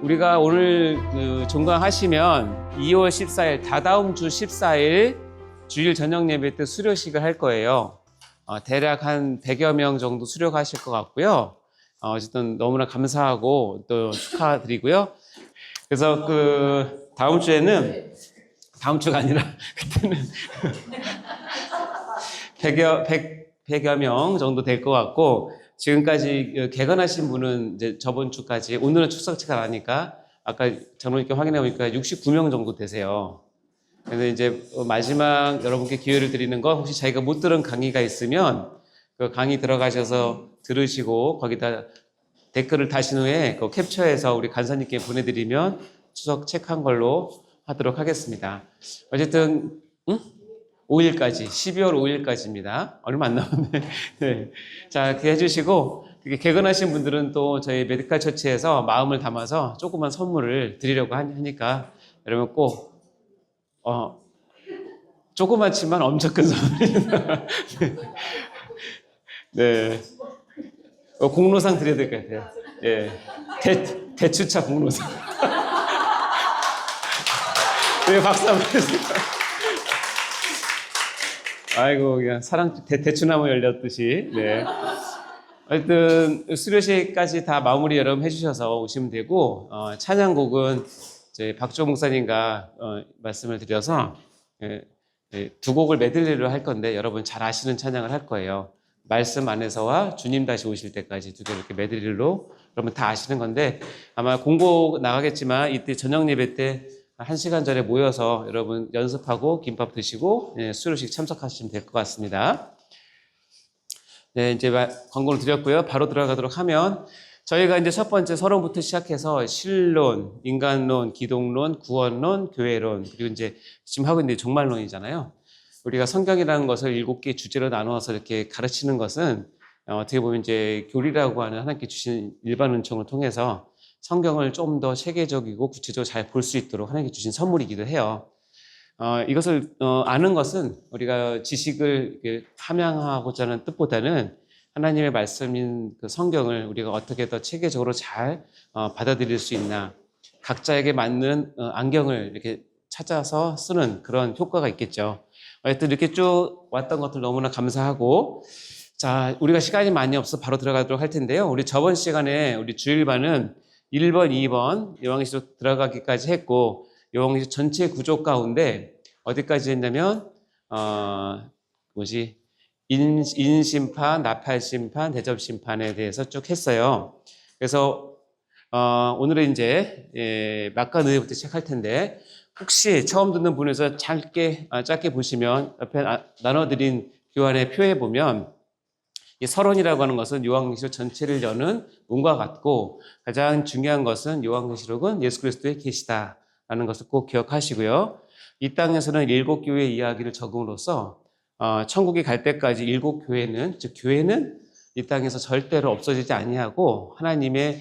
우리가 오늘 종강하시면 2월 14일, 다다음 주 14일 주일 저녁 예배 때 수료식을 할 거예요. 대략 한 100여 명 정도 수료하실 것 같고요. 어쨌든 너무나 감사하고 또 축하드리고요. 그래서 다음 주에는, 다음 주가 아니라 그때는 100여 명 정도 될 것 같고, 지금까지 개건하신 분은 이제 저번 주까지, 오늘은 출석체가 나니까 아까 장로님께 확인해 보니까 69명 정도 되세요. 그래서 이제 마지막 여러분께 기회를 드리는 건, 혹시 자기가 못 들은 강의가 있으면 그 강의 들어가셔서 들으시고 거기다 댓글을 다신 후에 그 캡처해서 우리 간사님께 보내드리면 추석 체크한 걸로 하도록 하겠습니다. 어쨌든 5일까지, 12월 5일까지입니다. 얼마 안 남았네. 네. 자, 그렇게 해주시고, 개건하신 분들은 또 저희 메디칼 처치에서 마음을 담아서 조그만 선물을 드리려고 하니까 여러분 꼭, 조그맣지만 엄청 큰 선물입니다. 네. 공로상 드려야 될 것 같아요. 예. 대추차 공로상. 네, 박수 한번 해주세요. 아이고, 그냥 대추나무 열렸듯이. 네. 하여튼, 수료식까지 다 마무리 여러분 해주셔서 오시면 되고, 찬양곡은 저희 박조 목사님과 말씀을 드려서, 두 곡을 메들리로 할 건데, 여러분 잘 아시는 찬양을 할 거예요. 말씀 안에서와 주님 다시 오실 때까지 두 개 이렇게 메들리로, 여러분 다 아시는 건데, 아마 공고 나가겠지만, 이때 저녁 예배 때 1시간 전에 모여서 여러분 연습하고 김밥 드시고 수료식 참석하시면 될 것 같습니다. 네, 이제 광고를 드렸고요. 바로 들어가도록 하면, 저희가 이제 첫 번째 서론부터 시작해서 신론, 인간론, 기독론, 구원론, 교회론, 그리고 이제 지금 하고 있는 종말론이잖아요. 우리가 성경이라는 것을 7개 주제로 나누어서 이렇게 가르치는 것은 어떻게 보면 이제 교리라고 하는 하나님께 주신 일반 은총을 통해서 성경을 좀 더 체계적이고 구체적으로 잘 볼 수 있도록 하나님께 주신 선물이기도 해요. 이것을 아는 것은 우리가 지식을 함양하고자 하는 뜻보다는 하나님의 말씀인 그 성경을 우리가 어떻게 더 체계적으로 잘 받아들일 수 있나, 각자에게 맞는 안경을 이렇게 찾아서 쓰는 그런 효과가 있겠죠. 하여튼 이렇게 쭉 왔던 것들 너무나 감사하고, 자, 우리가 시간이 많이 없어 바로 들어가도록 할 텐데요. 우리 저번 시간에 우리 주일반은 1번, 2번 요한계시록 들어가기까지 했고, 요한계시록 전체 구조 가운데 어디까지 했냐면 인심판, 나팔심판, 대접심판에 대해서 쭉 했어요. 그래서 오늘은 이제 막간의회부터 시작할 텐데, 혹시 처음 듣는 분에서 짧게 보시면 옆에 나눠드린 교환의 표에 보면, 이 서론이라고 하는 것은 요한계시록 전체를 여는 문과 같고, 가장 중요한 것은 요한계시록은 예수 그리스도의 계시다라는 것을 꼭 기억하시고요. 이 땅에서는 7교회 이야기를 적음으로써 천국에 갈 때까지 7교회는, 즉 교회는 이 땅에서 절대로 없어지지 아니하고 하나님의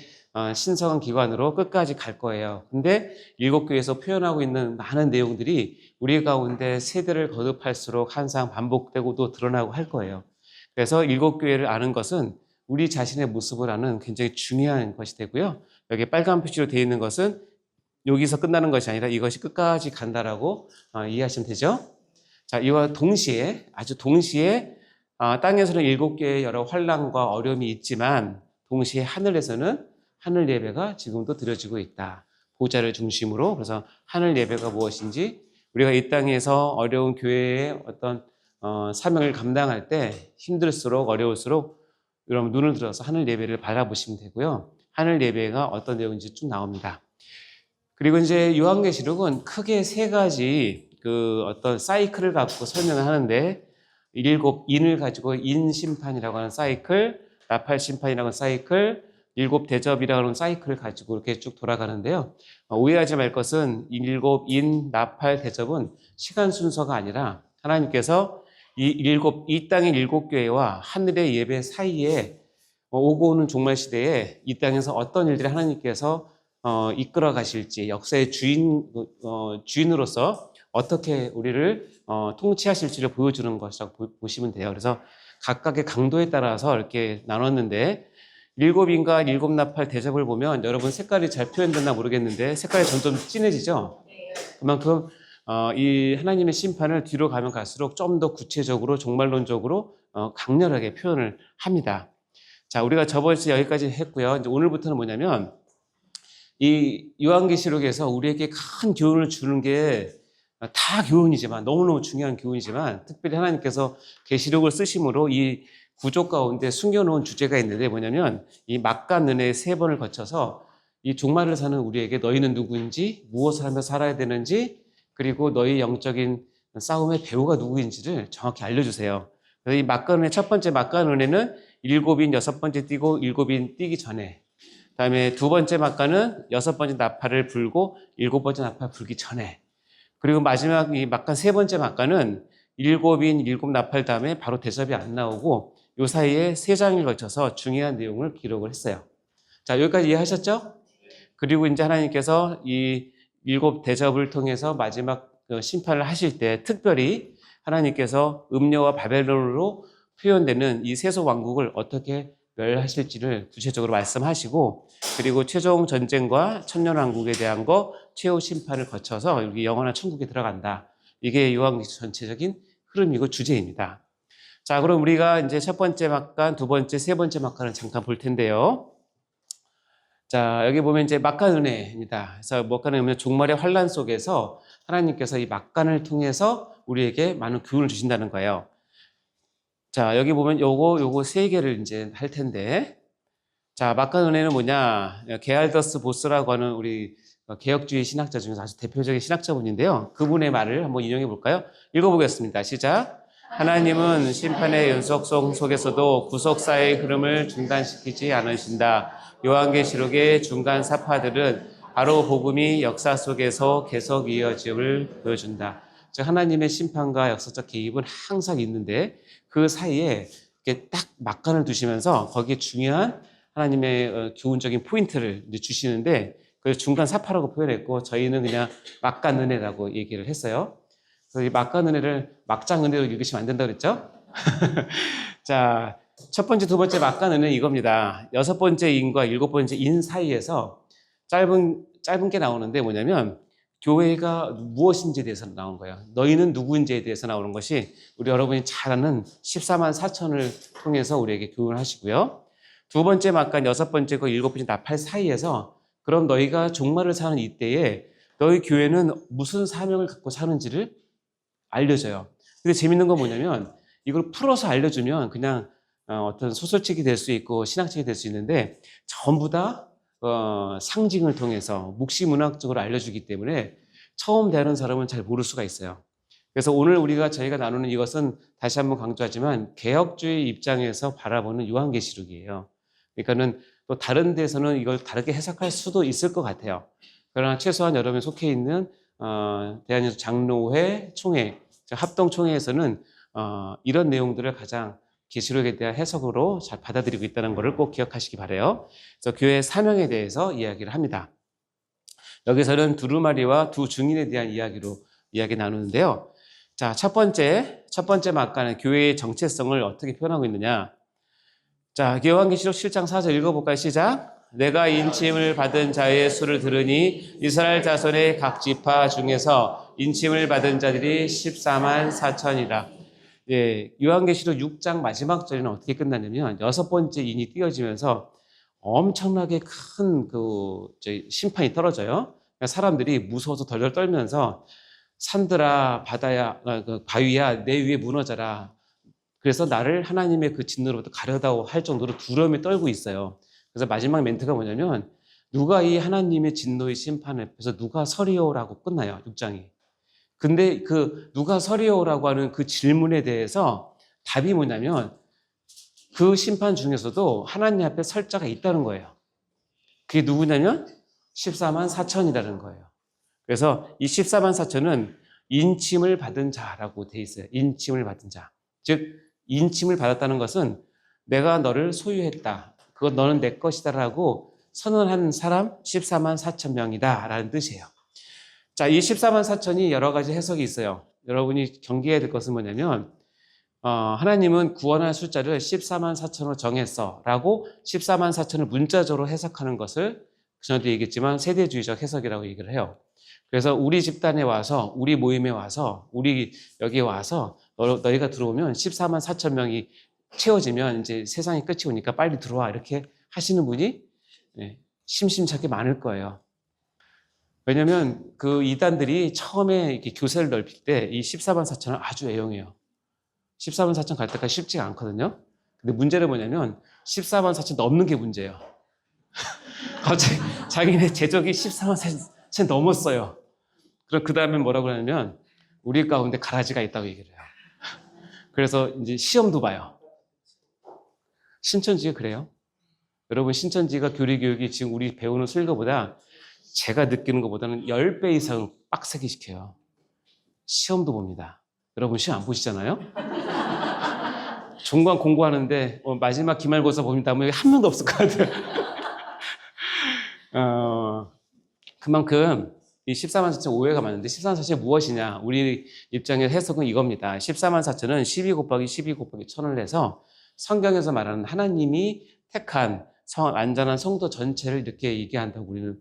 신성한 기관으로 끝까지 갈 거예요. 근데 7교회에서 표현하고 있는 많은 내용들이 우리 가운데 세대를 거듭할수록 항상 반복되고 또 드러나고 할 거예요. 그래서 7교회를 아는 것은 우리 자신의 모습을 아는 굉장히 중요한 것이 되고요. 여기 빨간 표시로 되어 있는 것은 여기서 끝나는 것이 아니라 이것이 끝까지 간다라고 이해하시면 되죠. 자, 이와 동시에, 아주 동시에 땅에서는 7개의 여러 환난과 어려움이 있지만, 동시에 하늘에서는 하늘 예배가 지금도 드려지고 있다. 보좌를 중심으로. 그래서 하늘 예배가 무엇인지, 우리가 이 땅에서 어려운 교회의 어떤 사명을 감당할 때 힘들수록 어려울수록 여러분 눈을 들어서 하늘 예배를 바라보시면 되고요. 하늘 예배가 어떤 내용인지 쭉 나옵니다. 그리고 이제 요한계시록은 크게 3가지 어떤 사이클을 갖고 설명을 하는데, 7 인을 가지고 인심판이라고 하는 사이클, 나팔심판이라고 하는 사이클, 7 대접이라고 하는 사이클을 가지고 이렇게 쭉 돌아가는데요. 오해하지 말 것은 7 인, 나팔, 대접은 시간 순서가 아니라 하나님께서 이 땅의 7교회와 하늘의 예배 사이에 오고 오는 종말 시대에 이 땅에서 어떤 일들을 하나님께서 이끌어 가실지, 역사의 주인으로서 어떻게 우리를 통치하실지를 보여주는 것이라고 보시면 돼요. 그래서 각각의 강도에 따라서 이렇게 나눴는데, 일곱 인과 일곱 나팔 대접을 보면 여러분 색깔이 잘 표현됐나 모르겠는데 색깔이 점점 진해지죠? 그만큼 이 하나님의 심판을 뒤로 가면 갈수록 좀 더 구체적으로 종말론적으로 강렬하게 표현을 합니다. 자, 우리가 저번 주에 여기까지 했고요. 이제 오늘부터는 뭐냐면 이 요한계시록에서 우리에게 큰 교훈을 주는 게 다 교훈이지만 너무너무 중요한 교훈이지만 특별히 하나님께서 계시록을 쓰심으로 이 구조 가운데 숨겨놓은 주제가 있는데 뭐냐면 이 막간 은혜의 3번을 거쳐서 이 종말을 사는 우리에게 너희는 누구인지 무엇을 하며 살아야 되는지 그리고 너희 영적인 싸움의 배우가 누구인지를 정확히 알려주세요. 그래서 이 막간 은혜 첫 번째 막간 은혜는 일곱인 여섯 번째 띄고 일곱인 띄기 전에 그다음에 두 번째 막간은 여섯 번째 나팔을 불고 일곱 번째 나팔 불기 전에 그리고 마지막 이 막간 세 번째 막간은 일곱인 일곱 나팔 다음에 바로 대접이 안 나오고 요 사이에 3장을 거쳐서 중요한 내용을 기록을 했어요. 자, 여기까지 이해하셨죠? 그리고 이제 하나님께서 이 일곱 대접을 통해서 마지막 심판을 하실 때 특별히 하나님께서 음녀와 바벨론으로 표현되는 이 세속 왕국을 어떻게 멸하실지를 구체적으로 말씀하시고 그리고 최종 전쟁과 천년왕국에 대한 거 최후 심판을 거쳐서 여기 영원한 천국에 들어간다. 이게 요한계시록 전체적인 흐름이고 주제입니다. 자, 그럼 우리가 이제 첫 번째 막간, 두 번째, 세 번째 막간을 잠깐 볼 텐데요. 자, 여기 보면 이제 막간 은혜입니다. 그래서 막간 은혜는 종말의 환란 속에서 하나님께서 이 막간을 통해서 우리에게 많은 교훈을 주신다는 거예요. 자, 여기 보면 요거 3개를 이제 할 텐데. 자, 막간 은혜는 뭐냐? 게알더스 보스라고 하는 우리 개혁주의 신학자 중에서 아주 대표적인 신학자분인데요. 그분의 말을 한번 인용해 볼까요? 읽어보겠습니다. 시작. 하나님은 심판의 연속성 속에서도 구속사의 흐름을 중단시키지 않으신다. 요한계시록의 중간 사파들은 바로 복음이 역사 속에서 계속 이어짐을 보여준다. 즉 하나님의 심판과 역사적 개입은 항상 있는데 그 사이에 이렇게 딱 막간을 두시면서 거기에 중요한 하나님의 교훈적인 포인트를 이제 주시는데 그래서 중간 사파라고 표현했고 저희는 그냥 막간 은혜라고 얘기를 했어요. 그래서 이 막간 은혜를 막장 은혜로 읽으시면 안 된다고 그랬죠? 자, 첫 번째, 두 번째 막간 은혜는 이겁니다. 여섯 번째 인과 일곱 번째 인 사이에서 짧은 게 나오는데 뭐냐면 교회가 무엇인지에 대해서 나온 거예요. 너희는 누구인지에 대해서 나오는 것이 우리 여러분이 잘 아는 14만 4천을 통해서 우리에게 교훈을 하시고요. 두 번째 막간, 여섯 번째고 일곱 번째 나팔 사이에서 그럼 너희가 종말을 사는 이때에 너희 교회는 무슨 사명을 갖고 사는지를 알려줘요. 근데 재밌는 건 뭐냐면 이걸 풀어서 알려주면 그냥 어떤 소설책이 될 수 있고 신학책이 될 수 있는데 전부 다 상징을 통해서 묵시문학적으로 알려주기 때문에 처음 대하는 사람은 잘 모를 수가 있어요. 그래서 오늘 저희가 나누는 이것은 다시 한번 강조하지만 개혁주의 입장에서 바라보는 요한계시록이에요. 그러니까는 또 다른 데서는 이걸 다르게 해석할 수도 있을 것 같아요. 그러나 최소한 여러분이 속해 있는 대한예수 장로회 총회, 합동총회에서는 이런 내용들을 가장 계시록에 대한 해석으로 잘 받아들이고 있다는 것을 꼭 기억하시기 바라요. 그래서 교회의 사명에 대해서 이야기를 합니다. 여기서는 두루마리와 두 증인에 대한 이야기 나누는데요. 자, 첫 번째 막간은 교회의 정체성을 어떻게 표현하고 있느냐. 자, 요한계시록 7장 4절 읽어볼까요? 시작. 내가 인침을 받은 자의 수를 들으니 이스라엘 자손의 각 지파 중에서 인침을 받은 자들이 14만 4천이라. 예, 요한계시록 6장 마지막 절에는 어떻게 끝나냐면 여섯 번째 인이 띄어지면서 엄청나게 큰 심판이 떨어져요. 사람들이 무서워서 덜덜 떨면서 산들아, 바다야, 바위야, 내 위에 무너져라. 그래서 나를 하나님의 그 진노로부터 가려다오 할 정도로 두려움에 떨고 있어요. 그래서 마지막 멘트가 뭐냐면 누가 이 하나님의 진노의 심판 앞에서 누가 서리오라고 끝나요. 6장이. 근데 그 누가 서리오라고 하는 그 질문에 대해서 답이 뭐냐면 그 심판 중에서도 하나님 앞에 설 자가 있다는 거예요. 그게 누구냐면 14만 4천이라는 거예요. 그래서 이 14만 4천은 인침을 받은 자라고 돼 있어요. 인침을 받은 자. 즉 인침을 받았다는 것은 내가 너를 소유했다. 그건 너는 내 것이다라고 선언한 사람 14만 4천 명이다 라는 뜻이에요. 자, 이 14만 4천이 여러 가지 해석이 있어요. 여러분이 경계해야 될 것은 뭐냐면 하나님은 구원할 숫자를 14만 4천으로 정했어 라고 14만 4천을 문자적으로 해석하는 것을 전에도 얘기했지만 세대주의적 해석이라고 얘기를 해요. 그래서 우리 집단에 와서, 우리 모임에 와서, 우리 여기에 와서 너희가 들어오면 14만 4천 명이 채워지면 이제 세상이 끝이 오니까 빨리 들어와 이렇게 하시는 분이 심심찮게 많을 거예요. 왜냐하면 그 이단들이 처음에 이렇게 교세를 넓힐 때 이 14만 4천을 아주 애용해요. 14만 4천 갈 때까지 쉽지가 않거든요. 근데 문제는 뭐냐면 14만 4천 넘는 게 문제예요. 갑자기 자기네 제적이 14만 4천 넘었어요. 그럼 그 다음에 뭐라고 그러냐면 우리 가운데 가라지가 있다고 얘기를 해요. 그래서 이제 시험도 봐요. 신천지가 그래요. 여러분 신천지가 교리교육이 지금 우리 배우는 순서보다 제가 느끼는 것보다는 10배 이상 빡세게 시켜요. 시험도 봅니다. 여러분 시험 안 보시잖아요? 종강 공부하는데 마지막 기말고사 봅니다. 한 명도 없을 것 같아요. 그만큼 이 14만 4천 오해가 많은데 14만 4천이 무엇이냐? 우리 입장의 해석은 이겁니다. 14만 4천은 12 곱하기 12 곱하기 1000을 해서 성경에서 말하는 하나님이 택한 완전한 성도 전체를 이렇게 얘기한다고 우리는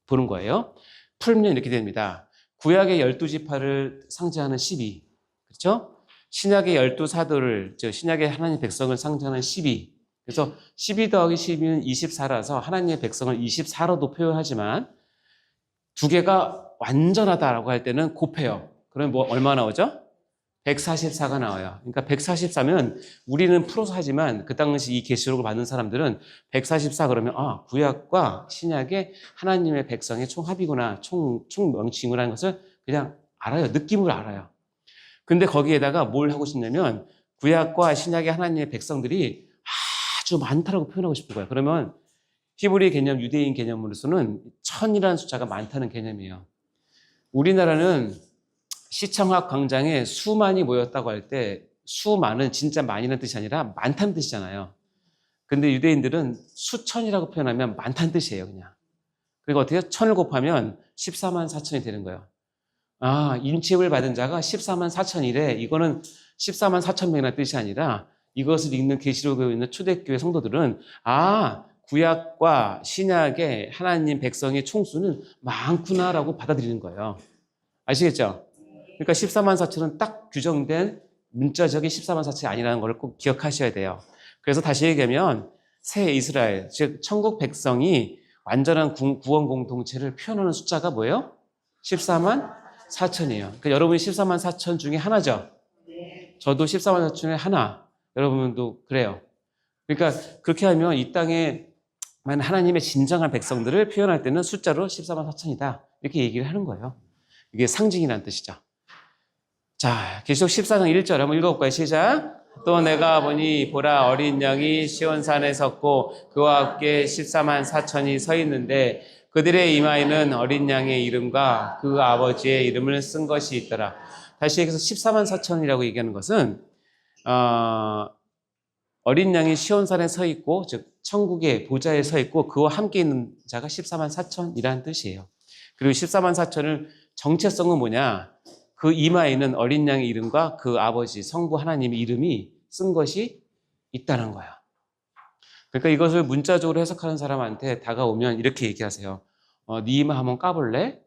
보는 거예요. 풀면 이렇게 됩니다. 구약의 12지파를 상징하는 12, 그렇죠? 신약의 12사도를, 신약의 하나님의 백성을 상징하는 12. 그래서 12 더하기 12는 24라서 하나님의 백성을 24로도 표현하지만 두 개가 완전하다라고 할 때는 곱해요. 그러면 얼마 나오죠? 144가 나와요. 그러니까 144면 우리는 풀어서 하지만 그 당시 이 계시록을 받는 사람들은 144 그러면 구약과 신약의 하나님의 백성의 총합이구나, 총명칭이라는 것을 그냥 알아요. 느낌으로 알아요. 근데 거기에다가 뭘 하고 싶냐면 구약과 신약의 하나님의 백성들이 아주 많다라고 표현하고 싶은 거예요. 그러면 히브리 개념, 유대인 개념으로서는 1000이라는 숫자가 많다는 개념이에요. 우리나라는 시청학 광장에 수만이 모였다고 할 때 수만은 진짜 많이라는 뜻이 아니라 많다는 뜻이잖아요. 근데 유대인들은 수천이라고 표현하면 많다는 뜻이에요, 그냥. 그리고 어떻게 1000을 곱하면 14만 4천이 되는 거예요. 인치입을 받은 자가 14만 4천이래. 이거는 14만 4천 명이라는 뜻이 아니라 이것을 읽는 계시록에 있는 초대교회 성도들은 구약과 신약의 하나님 백성의 총수는 많구나라고 받아들이는 거예요. 아시겠죠? 그러니까 14만 4천은 딱 규정된 문자적인 14만 4천이 아니라는 걸 꼭 기억하셔야 돼요. 그래서 다시 얘기하면 새 이스라엘, 즉 천국 백성이 완전한 구원 공동체를 표현하는 숫자가 뭐예요? 14만 4천이에요. 그러니까 여러분이 14만 4천 중에 하나죠? 저도 14만 4천의 하나. 여러분도 그래요. 그러니까 그렇게 하면 이 땅에 하나님의 진정한 백성들을 표현할 때는 숫자로 14만 4천이다. 이렇게 얘기를 하는 거예요. 이게 상징이라는 뜻이죠. 자, 계시록 14장 1절 한번 읽어볼까요? 시작. 또 내가 보니 보라 어린 양이 시온산에 섰고 그와 함께 14만 4천이 서 있는데 그들의 이마에는 어린 양의 이름과 그 아버지의 이름을 쓴 것이 있더라. 다시 얘기해서 14만 4천이라고 얘기하는 것은 어린 양이 시온산에 서 있고 즉 천국의 보좌에 서 있고 그와 함께 있는 자가 14만 4천이라는 뜻이에요. 그리고 14만 4천을 정체성은 뭐냐? 그 이마에는 어린 양의 이름과 그 아버지 성부 하나님의 이름이 쓴 것이 있다는 거예요. 그러니까 이것을 문자적으로 해석하는 사람한테 다가오면 이렇게 얘기하세요. 네 이마 한번 까볼래?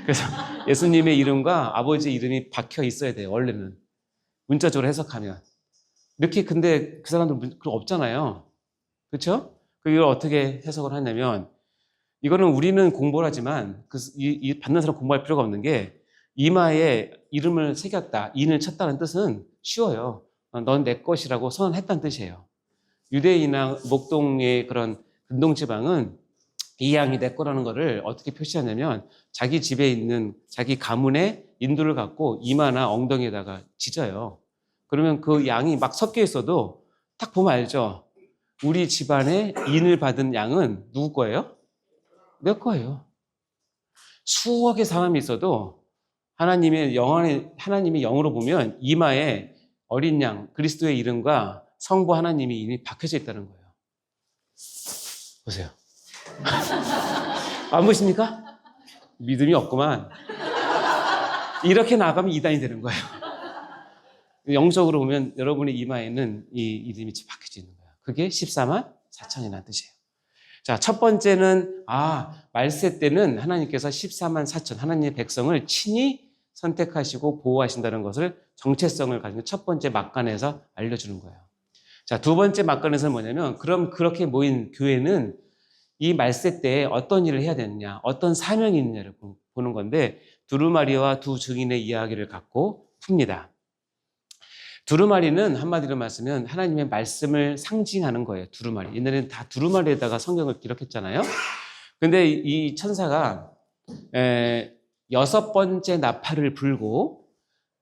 그래서 예수님의 이름과 아버지의 이름이 박혀 있어야 돼요. 원래는 문자적으로 해석하면 이렇게. 근데 그 사람들 그거 없잖아요. 그렇죠? 이걸 어떻게 해석을 하냐면 이거는 우리는 공부를 하지만 이 받는 사람 공부할 필요가 없는 게 이마에 이름을 새겼다, 인을 쳤다는 뜻은 쉬워요. 넌 내 것이라고 선언했다는 뜻이에요. 유대인이나 목동의 그런 근동지방은 이 양이 내 거라는 거를 어떻게 표시하냐면 자기 집에 있는 자기 가문의 인두를 갖고 이마나 엉덩이에다가 짖어요. 그러면 그 양이 막 섞여 있어도 딱 보면 알죠. 우리 집안에 인을 받은 양은 누구 거예요? 내 거예요. 수억의 사람이 있어도 하나님의 영으로 보면 이마에 어린 양 그리스도의 이름과 성부 하나님의 이름이 박혀져 있다는 거예요. 보세요. 안 보십니까? 믿음이 없구만. 이렇게 나가면 이단이 되는 거예요. 영적으로 보면 여러분의 이마에는 이 이름이 박혀져 있는 거예요. 그게 14만 4천이라는 뜻이에요. 자, 첫 번째는 말세 때는 하나님께서 14만 4천 하나님의 백성을 친히 선택하시고 보호하신다는 것을 정체성을 가진 첫 번째 막간에서 알려주는 거예요. 자, 두 번째 막간에서는 뭐냐면 그럼 그렇게 모인 교회는 이 말세 때 어떤 일을 해야 되느냐, 어떤 사명이 있느냐를 보는 건데 두루마리와 두 증인의 이야기를 갖고 풉니다. 두루마리는 한마디로 말하면 하나님의 말씀을 상징하는 거예요. 두루마리. 옛날에는 다 두루마리에다가 성경을 기록했잖아요. 근데 이 천사가 6번째 나팔을 불고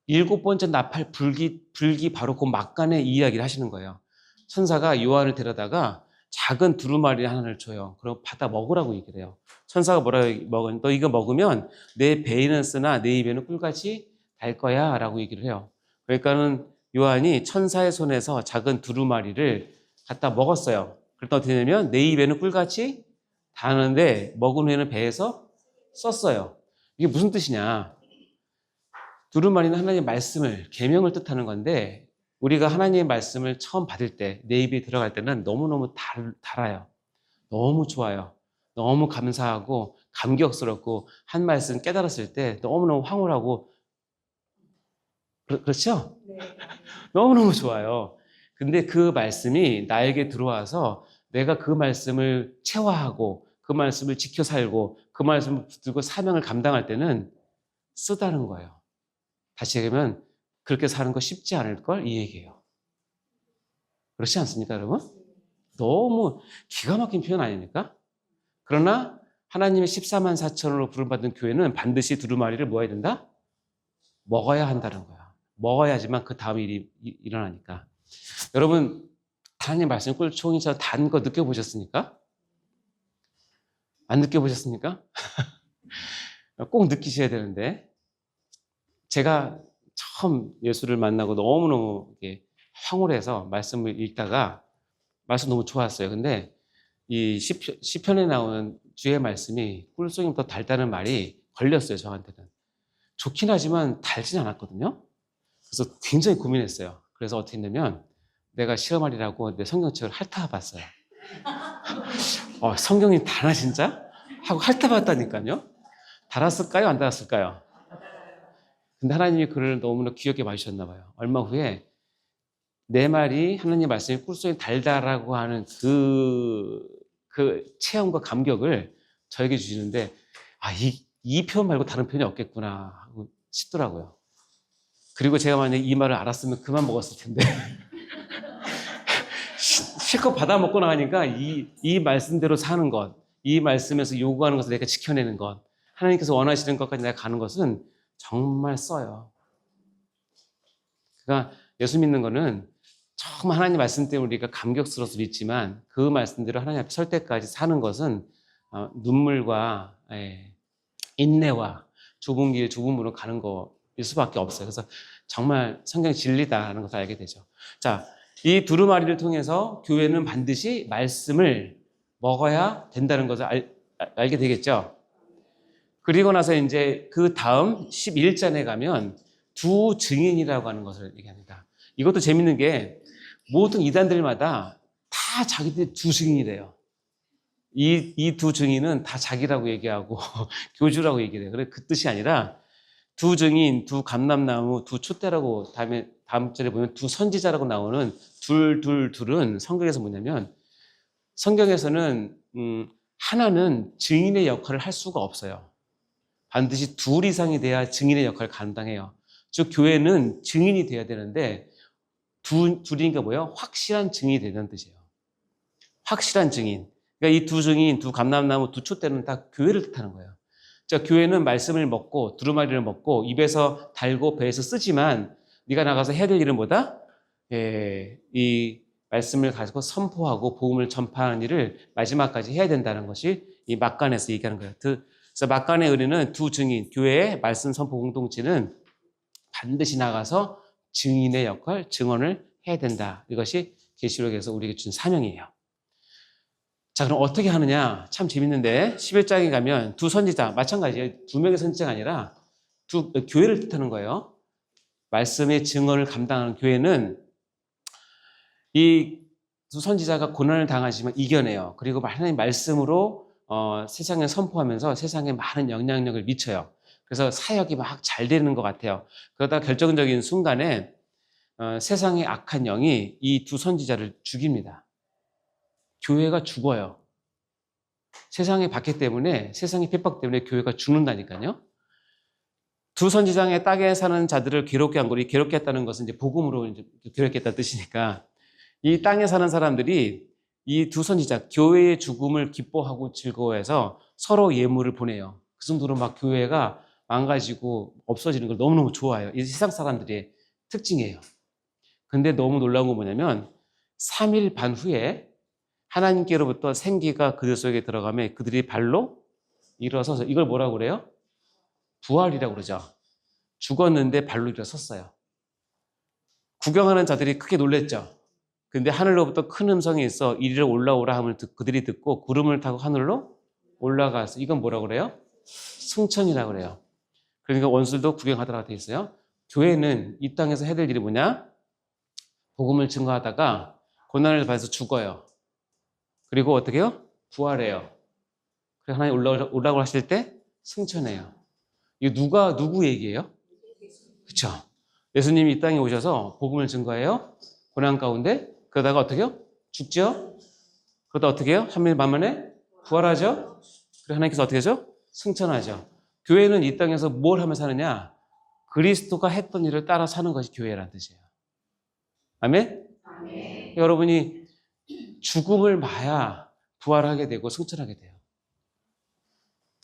7번째 나팔 불기 바로 그 막간에 이야기를 하시는 거예요. 천사가 요한을 데려다가 작은 두루마리 하나를 줘요. 그럼 받아 먹으라고 얘기를 해요. 천사가 뭐라고 먹으면 너 이거 먹으면 내 배에는 쓰나 내 입에는 꿀같이 달 거야 라고 얘기를 해요. 그러니까는 요한이 천사의 손에서 작은 두루마리를 갖다 먹었어요. 그랬더니 어떻게 되냐면 내 입에는 꿀같이 다는데 먹은 후에는 배에서 썼어요. 이게 무슨 뜻이냐? 두루마리는 하나님의 말씀을, 계명을 뜻하는 건데 우리가 하나님의 말씀을 처음 받을 때, 내 입에 들어갈 때는 너무너무 달아요. 너무 좋아요. 너무 감사하고 감격스럽고 한 말씀 깨달았을 때 너무너무 황홀하고 그렇죠? 네. 너무너무 좋아요. 근데 그 말씀이 나에게 들어와서 내가 그 말씀을 체화하고 그 말씀을 지켜 살고 그 말씀을 붙들고 사명을 감당할 때는 쓰다는 거예요. 다시 얘기하면 그렇게 사는 거 쉽지 않을 걸 이 얘기예요. 그렇지 않습니까, 여러분? 너무 기가 막힌 표현 아닙니까? 그러나 하나님의 14만 4천으로 부름받은 교회는 반드시 두루마리를 뭐 해야 된다? 먹어야 한다는 거야. 먹어야지만 그 다음 일이 일어나니까. 여러분, 하나님 말씀 꿀총이처럼 단 거 느껴보셨습니까? 안 느껴보셨습니까? 꼭 느끼셔야 되는데 제가 처음 예수를 만나고 너무너무 황홀해서 말씀을 읽다가 말씀 너무 좋았어요. 근데 이 시편에 나오는 주의 말씀이 꿀송이보다 달다는 말이 걸렸어요. 저한테는. 좋긴 하지만 달진 않았거든요. 그래서 굉장히 고민했어요. 그래서 어떻게 했냐면 내가 시험하리라고 내 성경책을 핥아봤어요. 성경이 달아 진짜? 하고 핥아봤다니까요. 달았을까요? 안 달았을까요? 근데 하나님이 그를 너무나 귀엽게 봐주셨나 봐요. 얼마 후에 내 말이 하나님 말씀이 꿀송이 달다라고 하는 그 체험과 감격을 저에게 주시는데 이 표현 말고 다른 표현이 없겠구나 하고 싶더라고요. 그리고 제가 만약에 이 말을 알았으면 그만 먹었을 텐데 실컷 받아 먹고 나가니까 이 말씀대로 사는 것, 이 말씀에서 요구하는 것을 내가 지켜내는 것, 하나님께서 원하시는 것까지 내가 가는 것은 정말 써요. 그러니까 예수 믿는 거는 정말 하나님 말씀 때문에 우리가 감격스러워서 믿지만 그 말씀대로 하나님 앞에 설 때까지 사는 것은 눈물과 인내와 좁은 길, 좁은 문으로 가는 거일 수밖에 없어요. 그래서 정말 성경이 진리다라는 것을 알게 되죠. 자, 이 두루마리를 통해서 교회는 반드시 말씀을 먹어야 된다는 것을 알게 되겠죠. 그리고 나서 이제 그 다음 11장에 가면 두 증인이라고 하는 것을 얘기합니다. 이것도 재밌는 게 모든 이단들마다 다 자기들 두 증인이래요. 이 두 증인은 다 자기라고 얘기하고 교주라고 얘기해요. 그래 그 뜻이 아니라 두 증인, 두 감람나무, 두 촛대라고 다음 절에 보면 두 선지자라고 나오는 둘은 성경에서 뭐냐면 성경에서는 하나는 증인의 역할을 할 수가 없어요. 반드시 둘 이상이 돼야 증인의 역할을 감당해요. 즉 교회는 증인이 돼야 되는데 둘이니까 뭐예요? 확실한 증인이 되는 뜻이에요. 확실한 증인. 그러니까 이 두 증인, 두 감람나무, 두 촛대는 다 교회를 뜻하는 거예요. 자, 교회는 말씀을 먹고 두루마리를 먹고 입에서 달고 배에서 쓰지만 네가 나가서 해야 될 일은 뭐다? 이 말씀을 가지고 선포하고 복음을 전파하는 일을 마지막까지 해야 된다는 것이 이 막간에서 얘기하는 거예요. 그래서 막간의 의리는 두 증인, 교회의 말씀 선포 공동체는 반드시 나가서 증인의 역할, 증언을 해야 된다. 이것이 계시록에서 우리에게 준 사명이에요. 자, 그럼 어떻게 하느냐? 참 재밌는데 11장에 가면 두 선지자, 마찬가지예요. 두 명의 선지자가 아니라 두 교회를 뜻하는 거예요. 말씀의 증언을 감당하는 교회는 이 두 선지자가 고난을 당하지만 이겨내요. 그리고 하나님의 말씀으로 세상에 선포하면서 세상에 많은 영향력을 미쳐요. 그래서 사역이 막 잘 되는 것 같아요. 그러다 결정적인 순간에 세상의 악한 영이 이 두 선지자를 죽입니다. 교회가 죽어요. 세상의 박해 때문에, 세상의 핍박 때문에 교회가 죽는다니까요. 두 선지장의 땅에 사는 자들을 괴롭게 한 거리, 괴롭게 했다는 것은 이제 복음으로 이제 괴롭게 했다는 뜻이니까, 이 땅에 사는 사람들이 이 두 선지자, 교회의 죽음을 기뻐하고 즐거워해서 서로 예물을 보내요. 그 정도로 막 교회가 망가지고 없어지는 걸 너무너무 좋아해요. 이 세상 사람들의 특징이에요. 근데 너무 놀라운 건 뭐냐면 3일 반 후에 하나님께로부터 생기가 그들 속에 들어가면 그들이 발로 일어서서, 이걸 뭐라고 그래요? 부활이라고 그러죠. 죽었는데 발로 일어섰어요. 구경하는 자들이 크게 놀랬죠. 근데 하늘로부터 큰 음성이 있어 이리로 올라오라 함을 그들이 듣고 구름을 타고 하늘로 올라가서, 이건 뭐라고 그래요? 승천이라고 그래요. 그러니까 원수들도 구경하더라고 돼 있어요. 교회는 이 땅에서 해야 될 일이 뭐냐? 복음을 증거하다가 고난을 받아서 죽어요. 그리고 어떻게 해요? 부활해요. 그래서 하나님 올라오라고 하실 때 승천해요. 이거 누구 얘기예요? 그렇죠? 예수님이 이 땅에 오셔서 복음을 증거해요. 고난 가운데. 그러다가 어떻게 해요? 죽죠? 그러다 어떻게 해요? 3일 반 만에 부활하죠? 그리고 하나님께서 어떻게 하죠? 승천하죠. 교회는 이 땅에서 뭘 하며 사느냐? 그리스도가 했던 일을 따라 사는 것이 교회라는 뜻이에요. 아멘? 아멘. 여러분이 죽음을 마야 부활하게 되고 승천하게 돼요.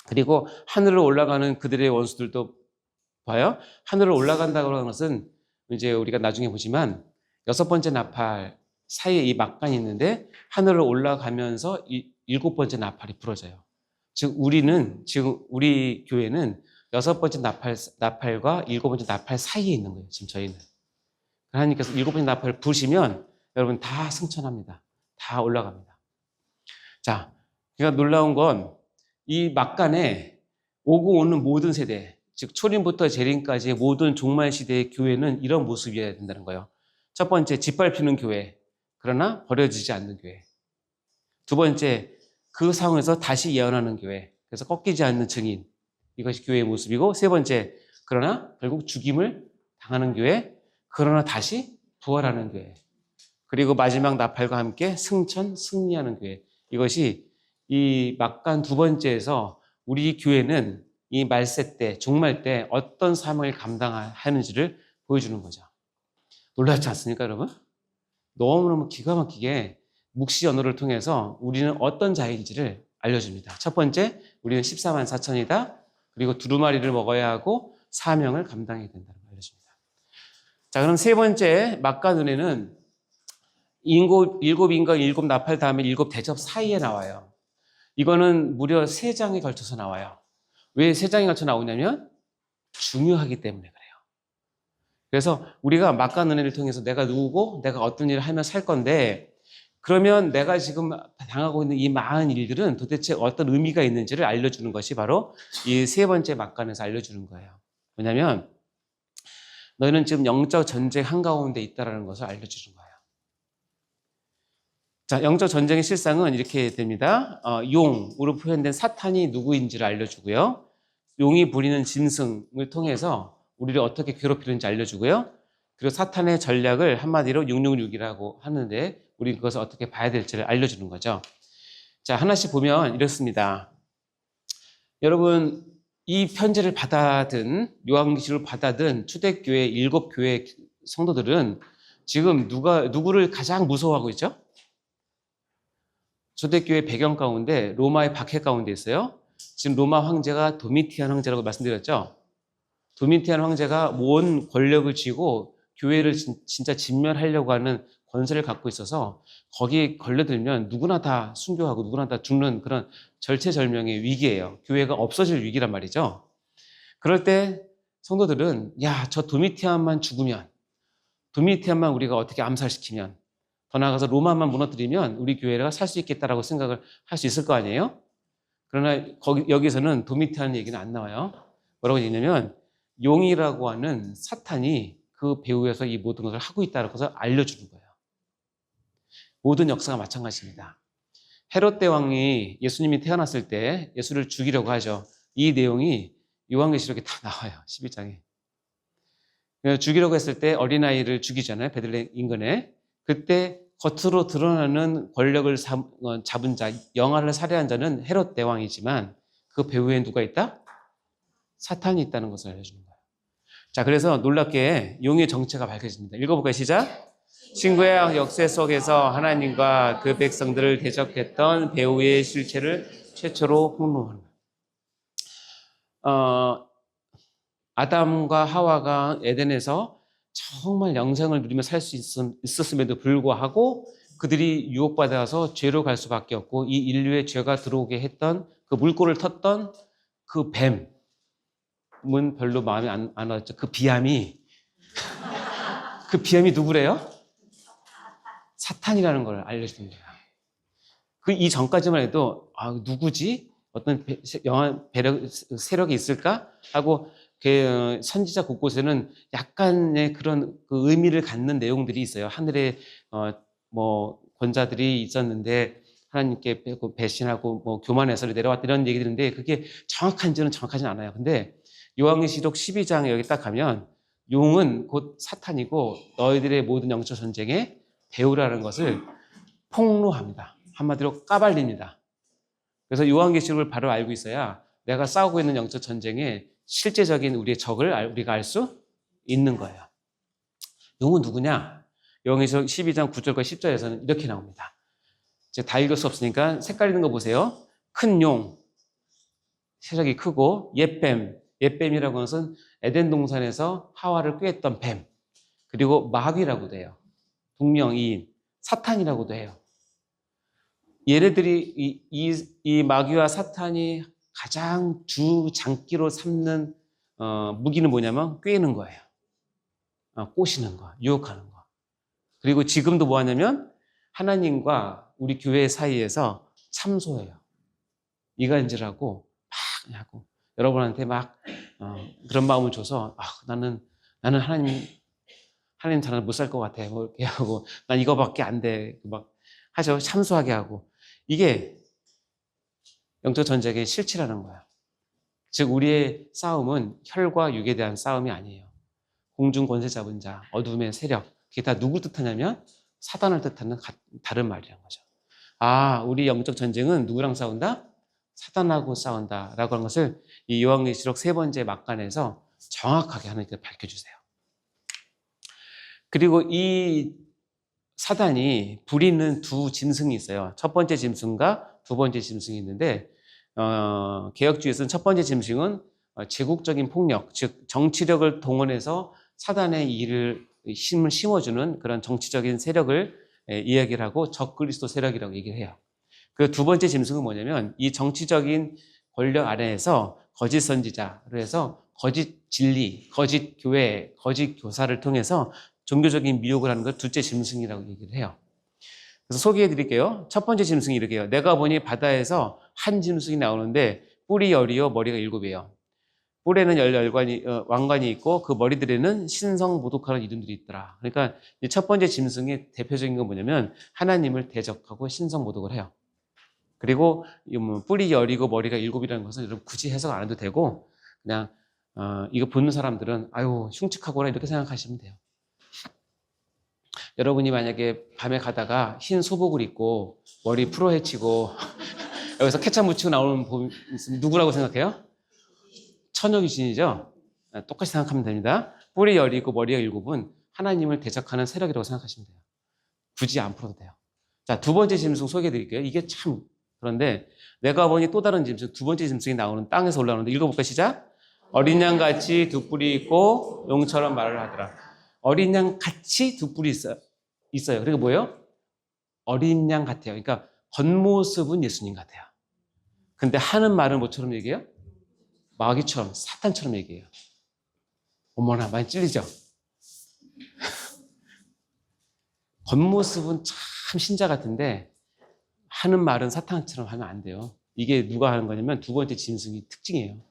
그리고 하늘로 올라가는 그들의 원수들도 봐요. 하늘로 올라간다고 하는 것은 이제 우리가 나중에 보지만 6번째 나팔 사이에 이 막간이 있는데 하늘로 올라가면서 7번째 나팔이 부러져요. 즉 우리 교회는 6번째 나팔과 7번째 나팔 사이에 있는 거예요. 지금 저희는. 하나님께서 7번째 나팔을 부시면 여러분 다 승천합니다. 다 올라갑니다. 자, 그러니까 놀라운 건 이 막간에 오고 오는 모든 세대, 즉 초림부터 재림까지의 모든 종말 시대의 교회는 이런 모습이어야 된다는 거예요. 첫 번째, 짓밟히는 교회, 그러나 버려지지 않는 교회. 두 번째, 그 상황에서 다시 예언하는 교회, 그래서 꺾이지 않는 증인, 이것이 교회의 모습이고, 세 번째, 그러나 결국 죽임을 당하는 교회, 그러나 다시 부활하는 교회. 그리고 마지막 나팔과 함께 승천, 승리하는 교회. 이것이 이 막간 두 번째에서 우리 교회는 이 말세 때, 종말 때 어떤 사명을 감당하는지를 보여주는 거죠. 놀랍지 않습니까, 여러분? 너무너무 기가 막히게 묵시 언어를 통해서 우리는 어떤 자인지를 알려줍니다. 첫 번째, 우리는 14만 4천이다. 그리고 두루마리를 먹어야 하고 사명을 감당해야 된다는 걸 알려줍니다. 자, 그럼 세 번째 막간 은혜는 일곱 인과 일곱 나팔 다음에 일곱 대접 사이에 나와요. 이거는 무려 3장에 걸쳐서 나와요. 왜 3장에 걸쳐 나오냐면 중요하기 때문에 그래요. 그래서 우리가 막간 은혜를 통해서 내가 누구고 내가 어떤 일을 하며 살 건데, 그러면 내가 지금 당하고 있는 이 많은 일들은 도대체 어떤 의미가 있는지를 알려주는 것이 바로 이 세 번째 막간에서 알려주는 거예요. 왜냐하면 너희는 지금 영적 전쟁 한가운데 있다는 것을 알려주는 거예요. 자, 영적 전쟁의 실상은 이렇게 됩니다. 용으로 표현된 사탄이 누구인지를 알려주고요. 용이 부리는 짐승을 통해서 우리를 어떻게 괴롭히는지 알려주고요. 그리고 사탄의 전략을 한마디로 666이라고 하는데 우리 그것을 어떻게 봐야 될지를 알려주는 거죠. 자, 하나씩 보면 이렇습니다. 여러분, 이 편지를 받아든, 요한계시록을 받아든 초대교회 7교회 성도들은 지금 누구를 가장 무서워하고 있죠? 초대교회 배경 가운데 로마의 박해 가운데 있어요. 지금 로마 황제가 도미티안 황제라고 말씀드렸죠. 도미티안 황제가 온 권력을 쥐고 교회를 진짜 진멸하려고 하는 권세를 갖고 있어서 거기에 걸려들면 누구나 다 순교하고 누구나 다 죽는 그런 절체절명의 위기예요. 교회가 없어질 위기란 말이죠. 그럴 때 성도들은 저 도미티안만 죽으면, 도미티안만 우리가 어떻게 암살시키면, 더 나아가서 로마만 무너뜨리면 우리 교회가 살 수 있겠다라고 생각을 할 수 있을 거 아니에요? 그러나 여기서는 도미티안 얘기는 안 나와요. 뭐라고 얘기냐면 용이라고 하는 사탄이 그 배후에서 이 모든 것을 하고 있다는 것을 알려주는 거예요. 모든 역사가 마찬가지입니다. 헤롯 대왕이 예수님이 태어났을 때 예수를 죽이려고 하죠. 이 내용이 요한계시록에 다 나와요. 11장에. 죽이려고 했을 때 어린아이를 죽이잖아요. 베들레헴 인근에. 그때 겉으로 드러나는 권력을 잡은 자, 영아를 살해한 자는 헤롯 대왕이지만 그 배후에 누가 있다? 사탄이 있다는 것을 알려주는 거예요. 자, 그래서 놀랍게 용의 정체가 밝혀집니다. 읽어볼까요? 시작. 신구약 역사 속에서 하나님과 그 백성들을 대적했던 배후의 실체를 최초로 폭로하는 거예요. 아담과 하와가 에덴에서 정말 영생을 누리며 살 수 있었음에도 불구하고 그들이 유혹받아서 죄로 갈 수밖에 없고 이 인류의 죄가 들어오게 했던 그 물꼬를 텄던 그 뱀은 별로 마음에 안 왔죠. 그 비암이 누구래요? 사탄이라는 걸 알려주는 거예요. 이 전까지만 해도 누구지? 어떤 영한 세력이 있을까? 하고 선지자 곳곳에는 약간의 그런 그 의미를 갖는 내용들이 있어요. 하늘에 권자들이 있었는데 하나님께 배신하고 교만해서 내려왔다 이런 얘기들인데 그게 정확한지는 정확하진 않아요. 근데 요한계시록 12장에 여기 딱 가면 용은 곧 사탄이고 너희들의 모든 영적 전쟁의 배후라는 것을 폭로합니다. 한마디로 까발립니다. 그래서 요한계시록을 바로 알고 있어야 내가 싸우고 있는 영적 전쟁의 실제적인 우리의 적을 우리가 알 수 있는 거예요. 용은 누구냐? 요한계시록 12장 9절과 10절에서는 이렇게 나옵니다. 제가 다 읽을 수 없으니까 색깔 있는 거 보세요. 큰 용, 세력이 크고 옛뱀이라고 하는 것은 에덴 동산에서 하와를 꾀했던 뱀. 그리고 마귀라고도 해요. 동명이인, 사탄이라고도 해요. 얘네들이 이 마귀와 사탄이 가장 주 장기로 삼는 무기는 뭐냐면 꾀는 거예요. 꼬시는 거, 유혹하는 거. 그리고 지금도 뭐 하냐면 하나님과 우리 교회 사이에서 참소해요. 이간질하고 막 하고 여러분한테 막 그런 마음을 줘서 나는 하나님 잘은 못 살 것 같아. 뭐 이렇게 하고 난 이거밖에 안 돼. 막 하죠. 참소하게 하고. 이게 영적 전쟁의 실체라는 거야. 즉 우리의 싸움은 혈과 육에 대한 싸움이 아니에요. 공중 권세 잡은 자, 어둠의 세력, 그게 다 누굴 뜻하냐면 사단을 뜻하는 다른 말이라는 거죠. 우리 영적 전쟁은 누구랑 싸운다? 사단하고 싸운다라고 하는 것을 이 요한계시록 3번째 막간에서 정확하게 하나님께서 밝혀주세요. 그리고 이 사단이 부리는 두 짐승이 있어요. 첫 번째 짐승과 두 번째 짐승이 있는데 개혁주의에서는 첫 번째 짐승은 제국적인 폭력, 즉 정치력을 동원해서 사단의 힘을 심어주는 그런 정치적인 세력을 이야기를 하고 적그리스도 세력이라고 얘기를 해요. 그 두 번째 짐승은 뭐냐면 이 정치적인 권력 아래에서 거짓 선지자로 해서 거짓 진리, 거짓 교회, 거짓 교사를 통해서 종교적인 미혹을 하는 걸 둘째 짐승이라고 얘기를 해요. 그래서 소개해 드릴게요. 첫 번째 짐승이 이렇게 해요. 내가 보니 바다에서 한 짐승이 나오는데 뿔이 10이요 머리가 7이에요. 뿔에는 왕관이 있고 그 머리들에는 신성모독하는 이름들이 있더라. 그러니까 첫 번째 짐승의 대표적인 건 뭐냐면 하나님을 대적하고 신성모독을 해요. 그리고 뿔이 10이고 머리가 7이라는 것은 여러분 굳이 해석 안 해도 되고 그냥 이거 보는 사람들은 흉측하구나 이렇게 생각하시면 돼요. 여러분이 만약에 밤에 가다가 흰 소복을 입고 머리 풀어 헤치고 여기서 케찹 묻히고 나오는 분 누구라고 생각해요? 처녀 귀신이죠? 똑같이 생각하면 됩니다. 뿔이 10이고 머리가 7은 하나님을 대적하는 세력이라고 생각하시면 돼요. 굳이 안 풀어도 돼요. 자, 두 번째 짐승 소개해 드릴게요. 이게 참 그런데 내가 보니 또 다른 짐승, 두 번째 짐승이 나오는 땅에서 올라오는데 읽어볼까 시작? 어린 양같이 두 뿔이 있고 용처럼 말을 하더라. 어린 양같이 두 뿔이 있어요. 그리고 뭐예요? 어린 양 같아요. 그러니까 겉모습은 예수님 같아요. 근데 하는 말은 뭐처럼 얘기해요? 마귀처럼, 사탄처럼 얘기해요. 어머나, 많이 찔리죠? 겉모습은 참 신자 같은데 하는 말은 사탄처럼 하면 안 돼요. 이게 누가 하는 거냐면 두 번째 짐승이 특징이에요.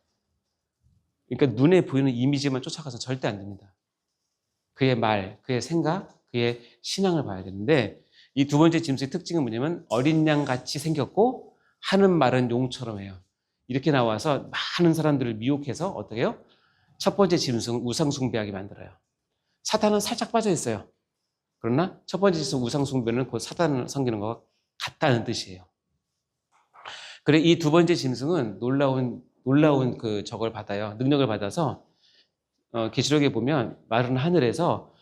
그러니까 눈에 보이는 이미지만 쫓아가서 절대 안 됩니다. 그의 말, 그의 생각, 그의 신앙을 봐야 되는데 이 두 번째 짐승의 특징은 뭐냐면 어린 양 같이 생겼고 하는 말은 용처럼 해요. 이렇게 나와서 많은 사람들을 미혹해서 어떻게 해요? 첫 번째 짐승 우상 숭배하게 만들어요. 사탄은 살짝 빠져 있어요. 그러나 첫 번째 짐승 우상 숭배는 곧 사탄을 섬기는 것과 같다는 뜻이에요. 그래 이 두 번째 짐승은 놀라운 그 저걸 받아요. 능력을 받아서 계시록에 보면 마른 하늘에서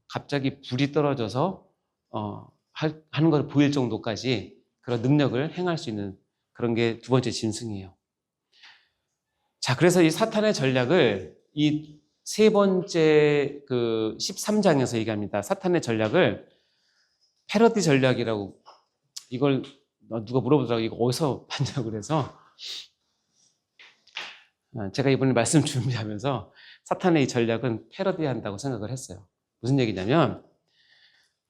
갑자기 불이 떨어져서 하는 걸 보일 정도까지 그런 능력을 행할 수 있는 그런 게 두 번째 짐승이에요. 자, 그래서 이 사탄의 전략을 이 세 번째 그 13장에서 얘기합니다. 사탄의 전략을 패러디 전략이라고 이걸 누가 물어보더라고요. 이거 어디서 봤냐고 그래서 제가 이번에 말씀 준비하면서 사탄의 이 전략은 패러디한다고 생각을 했어요. 무슨 얘기냐면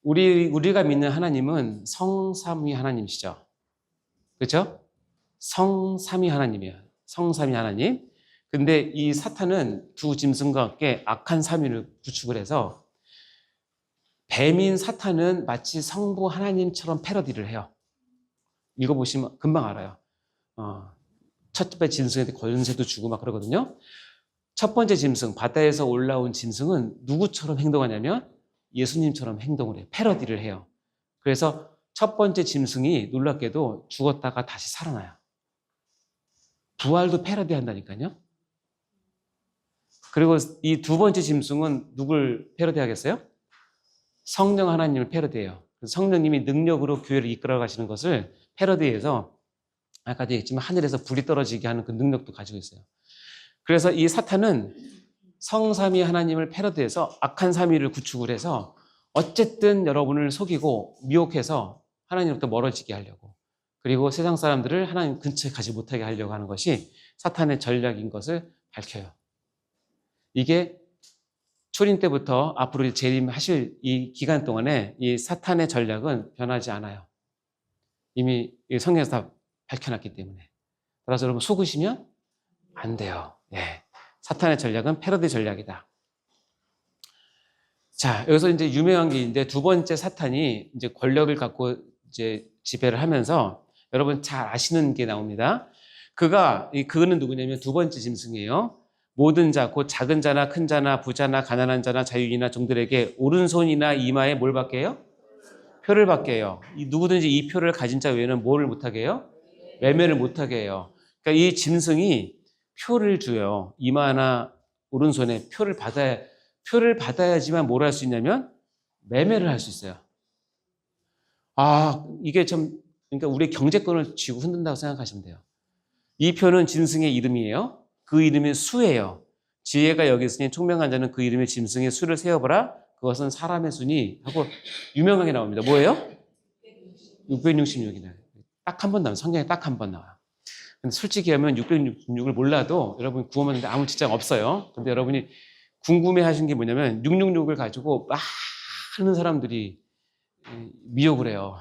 우리가 믿는 하나님은 성삼위 하나님이시죠. 그렇죠? 성삼위 하나님이에요. 성삼위 하나님. 근데 이 사탄은 두 짐승과 함께 악한 삼위를 구축을 해서 뱀인 사탄은 마치 성부 하나님처럼 패러디를 해요. 읽어보시면 금방 알아요. 첫 번째 짐승한테 권세도 주고 막 그러거든요. 첫 번째 짐승, 바다에서 올라온 짐승은 누구처럼 행동하냐면 예수님처럼 행동을 해요. 패러디를 해요. 그래서 첫 번째 짐승이 놀랍게도 죽었다가 다시 살아나요. 부활도 패러디 한다니까요. 그리고 이 두 번째 짐승은 누굴 패러디 하겠어요? 성령 하나님을 패러디해요. 성령님이 능력으로 교회를 이끌어 가시는 것을 패러디해서 아까도 얘기했지만 하늘에서 불이 떨어지게 하는 그 능력도 가지고 있어요. 그래서 이 사탄은 성삼위 하나님을 패러디해서 악한 삼위를 구축을 해서 어쨌든 여러분을 속이고 미혹해서 하나님으로부터 멀어지게 하려고 그리고 세상 사람들을 하나님 근처에 가지 못하게 하려고 하는 것이 사탄의 전략인 것을 밝혀요. 이게 초림 때부터 앞으로 재림하실 이 기간 동안에 이 사탄의 전략은 변하지 않아요. 이미 성경에서 다 밝혀놨기 때문에. 따라서 여러분 속으시면 안 돼요. 네. 사탄의 전략은 패러디 전략이다. 자, 여기서 이제 유명한 게 있는데 두 번째 사탄이 이제 권력을 갖고 이제 지배를 하면서 여러분 잘 아시는 게 나옵니다. 그거는 누구냐면 두 번째 짐승이에요. 모든 자, 곧 작은 자나 큰 자나 부자나 가난한 자나 자유인이나 종들에게 오른손이나 이마에 뭘 받게 해요? 표를 받게 해요. 누구든지 이 표를 가진 자 외에는 뭐를 못하게 해요? 매매를 못하게 해요. 그러니까 이 짐승이 표를 줘요. 이마나 오른손에 표를 받아야지만 뭘 할 수 있냐면 매매를 할 수 있어요. 이게 그러니까 우리의 경제권을 쥐고 흔든다고 생각하시면 돼요. 이 표는 짐승의 이름이에요. 그 이름이 수예요. 지혜가 여기 있으니 총명한 자는 그 이름의 짐승의 수를 세어보라. 그것은 사람의 수니 하고 유명하게 나옵니다. 뭐예요? 666이나. 딱 한 번 나와요. 성경에 딱 한 번 나와요. 근데 솔직히 하면 666을 몰라도 여러분 구원받는데 아무 지장 없어요. 근데 여러분이 궁금해 하신 게 뭐냐면 666을 가지고 많은 사람들이 미혹을 해요.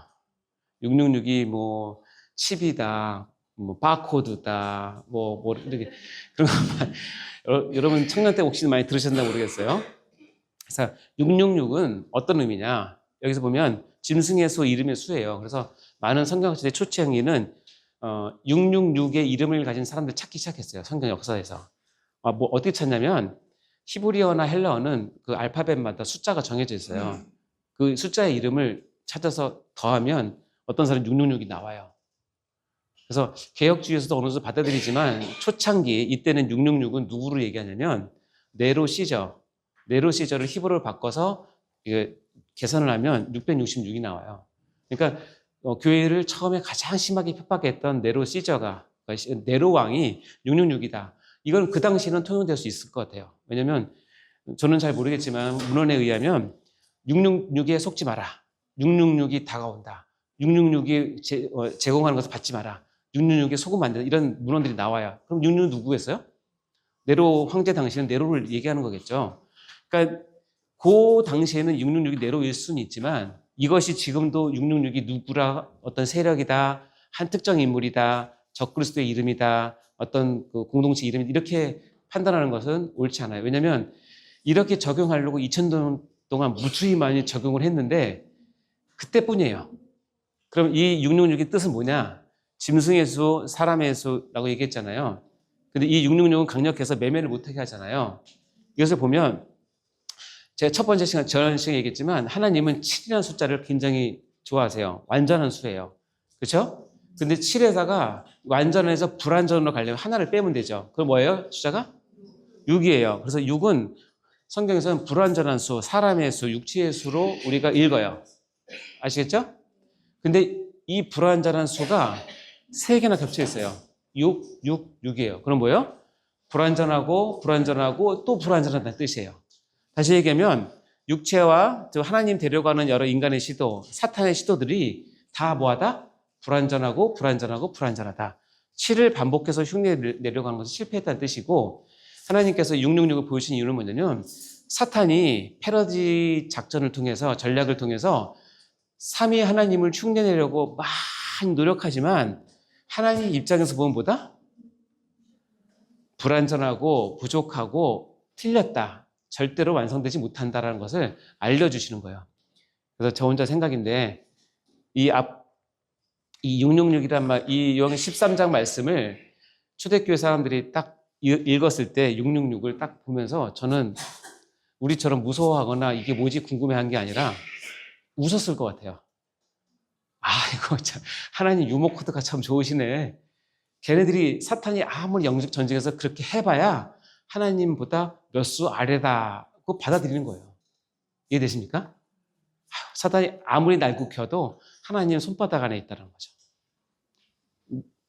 666이 뭐 칩이다, 뭐 바코드다, 이렇게 그런 거 여러분 청년 때 혹시 많이 들으셨나 모르겠어요. 그래서 666은 어떤 의미냐? 여기서 보면 짐승의 수 이름의 수예요. 그래서 많은 성경시대 초창기는 666의 이름을 가진 사람들 찾기 시작했어요. 성경 역사에서. 어떻게 찾냐면 히브리어나 헬라어는 그 알파벳마다 숫자가 정해져 있어요. 그 숫자의 이름을 찾아서 더하면 어떤 사람 666이 나와요. 그래서 개혁주의에서도 어느 정도 받아들이지만 초창기 이때는 666은 누구를 얘기하냐면 네로 시저를 히브리어로 바꿔서 계산을 하면 666이 나와요. 그러니까 교회를 처음에 가장 심하게 핍박했던 네로 시저가 네로 왕이 666이다. 이건 그 당시에는 통용될 수 있을 것 같아요. 왜냐하면 저는 잘 모르겠지만 문헌에 의하면 666에 속지 마라. 666이 다가온다. 666이 제공하는 것을 받지 마라. 666에 속으면 안 된다. 이런 문헌들이 나와요. 그럼 666 누구겠어요? 네로 황제 당시에는 네로를 얘기하는 거겠죠. 그러니까 그 당시에는 666이 네로일 수는 있지만 이것이 지금도 666이 누구라 어떤 세력이다, 한 특정 인물이다, 적그리스도의 이름이다, 어떤 그 공동체 이름이다 이렇게 판단하는 것은 옳지 않아요. 왜냐하면 이렇게 적용하려고 2000년 동안 무수히 많이 적용을 했는데 그때뿐이에요. 그럼 이 666의 뜻은 뭐냐? 짐승의 수, 사람의 수라고 얘기했잖아요. 근데 이 666은 강력해서 매매를 못하게 하잖아요. 이것을 보면 제가 첫 번째 시간, 저런 시간에 얘기했지만 하나님은 7이라는 숫자를 굉장히 좋아하세요. 완전한 수예요. 그렇죠? 근데 7에다가 완전해서 불완전으로 가려면 하나를 빼면 되죠. 그럼 뭐예요? 숫자가? 6이에요. 그래서 6은 성경에서는 불완전한 수, 사람의 수, 육체의 수로 우리가 읽어요. 아시겠죠? 근데 이 불완전한 수가 3개나 겹쳐 있어요. 6, 6, 6이에요. 그럼 뭐예요? 불완전하고 불완전하고 또 불완전하다는 뜻이에요. 다시 얘기하면 육체와 하나님 데려가는 여러 인간의 시도, 사탄의 시도들이 다 뭐하다? 불완전하고 불완전하고 불완전하다. 7을 반복해서 흉내 내려고 하는 것은 실패했다는 뜻이고 하나님께서 666을 보여주신 이유는 뭐냐면 사탄이 패러디 작전을 통해서 전략을 통해서 삼위 하나님을 흉내내려고 많이 노력하지만 하나님 입장에서 보면 뭐다? 불완전하고 부족하고 틀렸다. 절대로 완성되지 못한다라는 것을 알려주시는 거예요. 그래서 저 혼자 생각인데 이 666이란 말, 이 요한계시록 13장 말씀을 초대교회 사람들이 딱 읽었을 때 666을 딱 보면서 저는 우리처럼 무서워하거나 이게 뭐지 궁금해한 게 아니라 웃었을 것 같아요. 아, 이거 참 하나님 유머 코드가 참 좋으시네. 걔네들이 사탄이 아무리 영적 전쟁에서 그렇게 해봐야 하나님보다 몇 수 아래다고 받아들이는 거예요. 이해되십니까? 사탄이 아무리 날국혀도 하나님 손바닥 안에 있다는 거죠.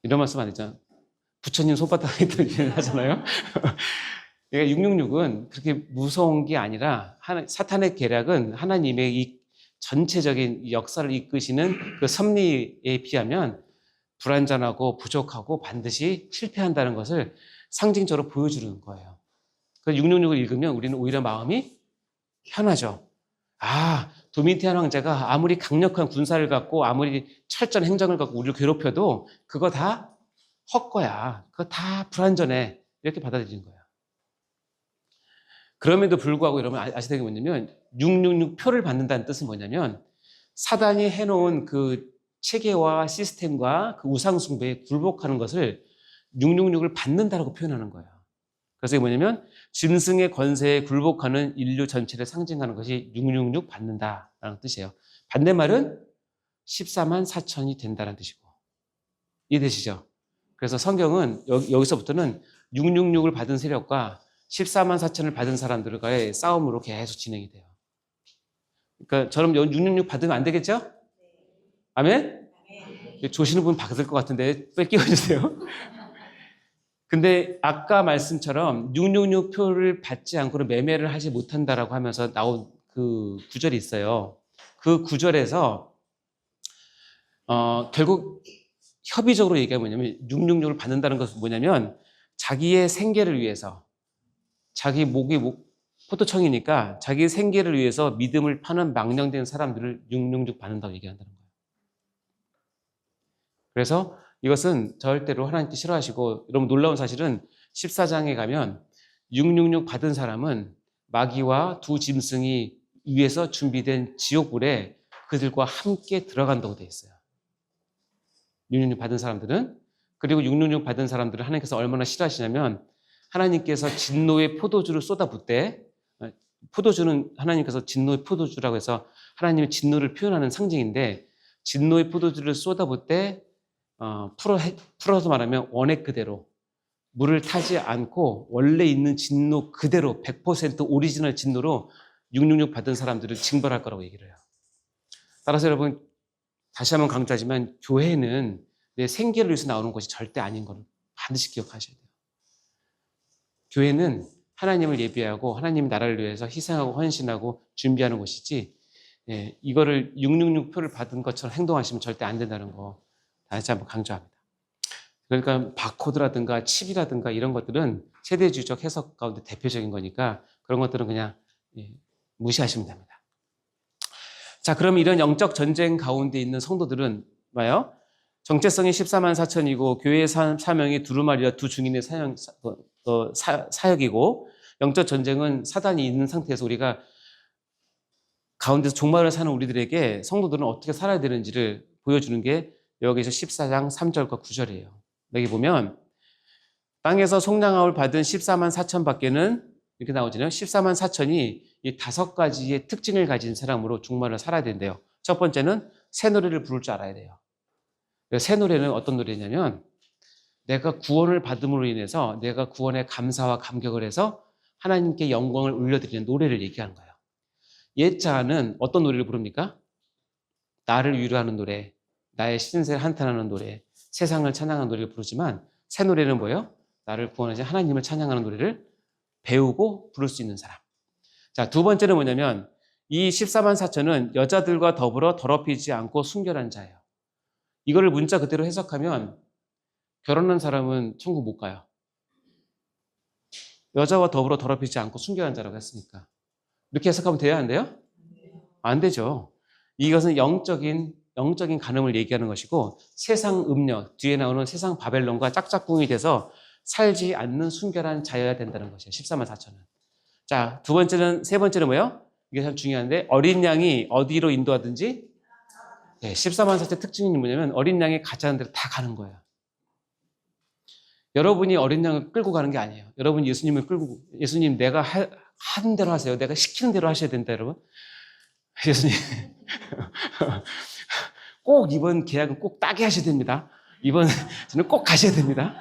이런 말씀 안 했잖아요. 부처님 손바닥 안에 있다는 얘기를 하잖아요. 그러니까 666은 그렇게 무서운 게 아니라 사탄의 계략은 하나님의 이 전체적인 역사를 이끄시는 그 섭리에 비하면 불완전하고 부족하고 반드시 실패한다는 것을 상징적으로 보여주는 거예요. 그래서 666을 읽으면 우리는 오히려 마음이 편하죠. 아, 도미티안 황제가 아무리 강력한 군사를 갖고 아무리 철저한 행정을 갖고 우리를 괴롭혀도 그거 다 헛거야. 그거 다 불완전해. 이렇게 받아들이는 거예요. 그럼에도 불구하고 여러분 아시는 게 뭐냐면 666표를 받는다는 뜻은 뭐냐면 사단이 해놓은 그 체계와 시스템과 그 우상숭배에 굴복하는 것을 666을 받는다라고 표현하는 거예요. 그래서 이게 뭐냐면 짐승의 권세에 굴복하는 인류 전체를 상징하는 것이 666 받는다라는 뜻이에요. 반대말은 14만 4천이 된다는 뜻이고. 이해되시죠? 그래서 성경은 여기서부터는 666을 받은 세력과 14만 4천을 받은 사람들과의 싸움으로 계속 진행이 돼요. 그러니까 저럼 666 받으면 안 되겠죠? 아멘? 조시는 분 받을 것 같은데 뺏기워주세요. 근데 아까 말씀처럼 666표를 받지 않고는 매매를 하지 못한다라고 하면서 나온 그 구절이 있어요. 그 구절에서 결국 협의적으로 얘기하면 뭐냐면 666을 받는다는 것은 뭐냐면 자기의 생계를 위해서 자기 목이 포도청이니까 자기 생계를 위해서 믿음을 파는 망령된 사람들을 666 받는다고 얘기한다는 거예요. 그래서 이것은 절대로 하나님께 싫어하시고 여러분 놀라운 사실은 14장에 가면 666 받은 사람은 마귀와 두 짐승이 위에서 준비된 지옥불에 그들과 함께 들어간다고 되어 있어요. 666 받은 사람들은. 그리고 666 받은 사람들은 하나님께서 얼마나 싫어하시냐면 하나님께서 진노의 포도주를 쏟아붓을 때 포도주는 하나님께서 진노의 포도주라고 해서 하나님의 진노를 표현하는 상징인데 진노의 포도주를 쏟아붓을 때 풀어서 말하면 원액 그대로 물을 타지 않고 원래 있는 진노 그대로 100% 오리지널 진노로 666 받은 사람들을 징벌할 거라고 얘기를 해요. 따라서 여러분 다시 한번 강조하지만 교회는 내 생계를 위해서 나오는 것이 절대 아닌 걸 반드시 기억하셔야 돼요. 교회는 하나님을 예비하고 하나님 나라를 위해서 희생하고 헌신하고 준비하는 것이지 이거를 666표를 받은 것처럼 행동하시면 절대 안 된다는 거 다시 한번 강조합니다. 그러니까 바코드라든가 칩이라든가 이런 것들은 세대주의적 해석 가운데 대표적인 거니까 그런 것들은 그냥 무시하시면 됩니다. 자, 그럼 이런 영적 전쟁 가운데 있는 성도들은 뭐예요? 정체성이 14만 4천이고 교회의 사명이 두루마리와 두 중인의 사역이고 영적 전쟁은 사단이 있는 상태에서 우리가 가운데서 종말을 사는 우리들에게 성도들은 어떻게 살아야 되는지를 보여주는 게 여기서 14장 3절과 9절이에요. 여기 보면 땅에서 속량함을 받은 14만 4천 밖에는 이렇게 나오잖아요. 14만 4천이 이 5가지의 특징을 가진 사람으로 종말을 살아야 된대요. 첫 번째는 새 노래를 부를 줄 알아야 돼요. 새 노래는 어떤 노래냐면 내가 구원을 받음으로 인해서 내가 구원에 감사와 감격을 해서 하나님께 영광을 올려드리는 노래를 얘기하는 거예요. 옛자는 어떤 노래를 부릅니까? 나를 위로하는 노래, 나의 신세를 한탄하는 노래, 세상을 찬양하는 노래를 부르지만 새 노래는 뭐예요? 나를 구원하신 하나님을 찬양하는 노래를 배우고 부를 수 있는 사람. 자, 두 번째는 뭐냐면 이 14만 4천은 여자들과 더불어 더럽히지 않고 순결한 자예요. 이거를 문자 그대로 해석하면 결혼한 사람은 천국 못 가요. 여자와 더불어 더럽히지 않고 순결한 자라고 했으니까. 이렇게 해석하면 돼야 안 돼요? 안 되죠. 이것은 영적인 간음을 얘기하는 것이고 세상 음녀, 뒤에 나오는 세상 바벨론과 짝짝꿍이 돼서 살지 않는 순결한 자여야 된다는 것이에요. 14만 4천은. 자, 세 번째는 뭐예요? 이게 참 중요한데 어린 양이 어디로 인도하든지 14만 4천 특징이 뭐냐면 어린 양이 가자는 대로 다 가는 거예요. 여러분이 어린 양을 끌고 가는 게 아니에요. 여러분 예수님을 끌고 예수님 내가 하는 대로 하세요. 내가 시키는 대로 하셔야 된다 여러분. 예수님 꼭 이번 계약은 꼭 따게 하셔야 됩니다. 이번 저는 꼭 가셔야 됩니다.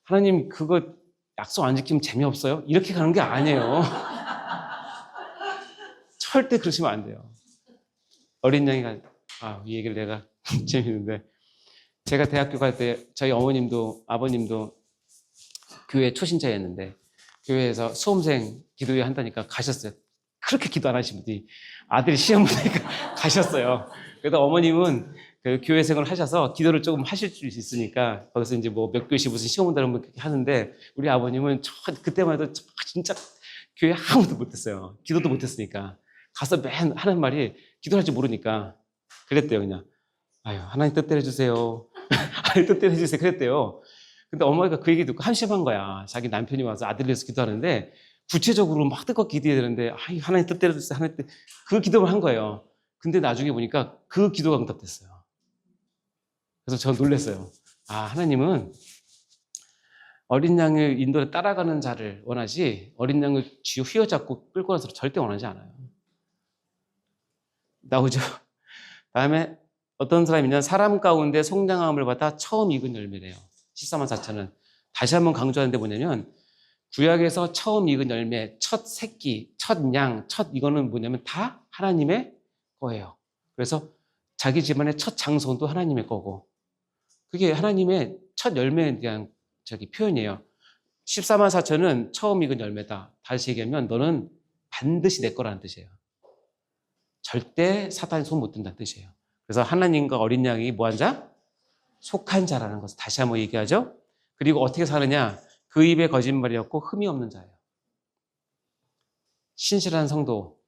하나님 그거 약속 안 지키면 재미없어요. 이렇게 가는 게 아니에요. 절대 그러시면 안 돼요. 어린 양이 이 얘기를 내가 재밌는데 제가 대학교 갈 때 저희 어머님도 아버님도 교회 초신자였는데 교회에서 수험생 기도회 한다니까 가셨어요. 그렇게 기도 안 하신 분이 아들이 시험 보니까 가셨어요. 그래서 어머님은 그 교회 생활을 하셔서 기도를 조금 하실 수 있으니까 거기서 이제 뭐 몇 교시 무슨 시험 본다는 분 하는데 우리 아버님은 그때만 해도 진짜 교회 아무도 못했어요. 기도도 못했으니까 가서 맨 하는 말이 기도할 줄 모르니까 그랬대요. 그냥 하나님 뜻대로 해주세요. 하나님 뜻대로 해주세요. 그랬대요. 근데 어머니가 그 얘기 듣고 한심한 거야. 자기 남편이 와서 아들을 위해서 기도하는데 구체적으로 막 뜨겁게 기도해야 되는데 하나님 뜻대로 해주세요. 하나님 뜻 그 기도만 한 거예요. 근데 나중에 보니까 그 기도가 응답됐어요. 그래서 저 놀랐어요. 하나님은 어린 양을 인도에 따라가는 자를 원하지 어린 양을 쥐어 휘어잡고 끌고 가서 절대 원하지 않아요. 나오죠. 다음에 어떤 사람이냐면 사람 가운데 속량함을 받아 처음 익은 열매래요. 14만 4천은. 다시 한번 강조하는데 뭐냐면 구약에서 처음 익은 열매, 첫 새끼, 첫 양, 이거는 뭐냐면 다 하나님의 거예요. 그래서 자기 집안의 첫 장소도 하나님의 거고 그게 하나님의 첫 열매에 대한 표현이에요. 14만 4천은 처음 익은 열매다. 다시 얘기하면 너는 반드시 내 거라는 뜻이에요. 절대 사탄이 손 못 든다는 뜻이에요. 그래서 하나님과 어린 양이 뭐한 자? 속한 자라는 것을 다시 한번 얘기하죠. 그리고 어떻게 사느냐? 그 입에 거짓말이 없고 흠이 없는 자예요. 신실한 성도,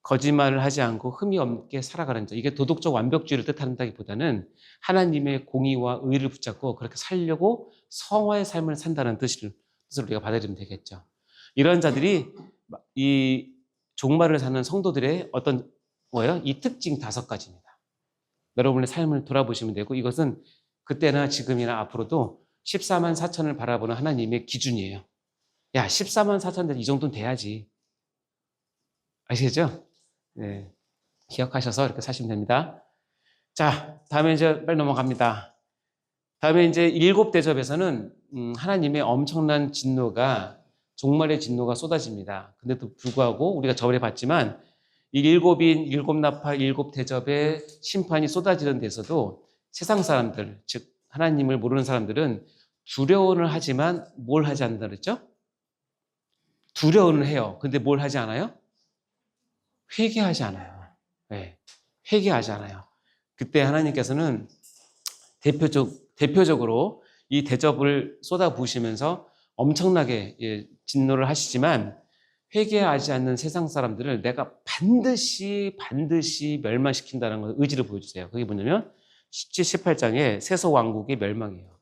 거짓말을 하지 않고 흠이 없게 살아가는 자. 이게 도덕적 완벽주의를 뜻한다기보다는 하나님의 공의와 의를 붙잡고 그렇게 살려고 성화의 삶을 산다는 뜻을 우리가 받아들이면 되겠죠. 이런 자들이 이 종말을 사는 성도들의 어떤 이 특징 5가지입니다. 여러분의 삶을 돌아보시면 되고 이것은 그때나 지금이나 앞으로도 14만 4천을 바라보는 하나님의 기준이에요. 14만 4천 이 정도는 돼야지. 아시겠죠? 네. 기억하셔서 이렇게 사시면 됩니다. 자, 다음에 이제 빨리 넘어갑니다. 다음에 이제 7대접에서는 하나님의 엄청난 진노가 종말의 진노가 쏟아집니다. 근데도 불구하고 우리가 저번에 봤지만 이 7인, 7나팔, 7대접의 심판이 쏟아지는 데서도 세상 사람들, 즉 하나님을 모르는 사람들은 두려워는 하지만 뭘 하지 않는다 그랬죠? 두려워는 해요. 근데 뭘 하지 않아요? 회개하지 않아요. 네, 회개하지 않아요. 그때 하나님께서는 대표적으로 이 대접을 쏟아부으시면서 엄청나게 진노를 하시지만 회개하지 않는 세상 사람들을 내가 반드시 멸망시킨다는 걸 의지를 보여주세요. 그게 뭐냐면 17, 18장에 세속 왕국의 멸망이에요.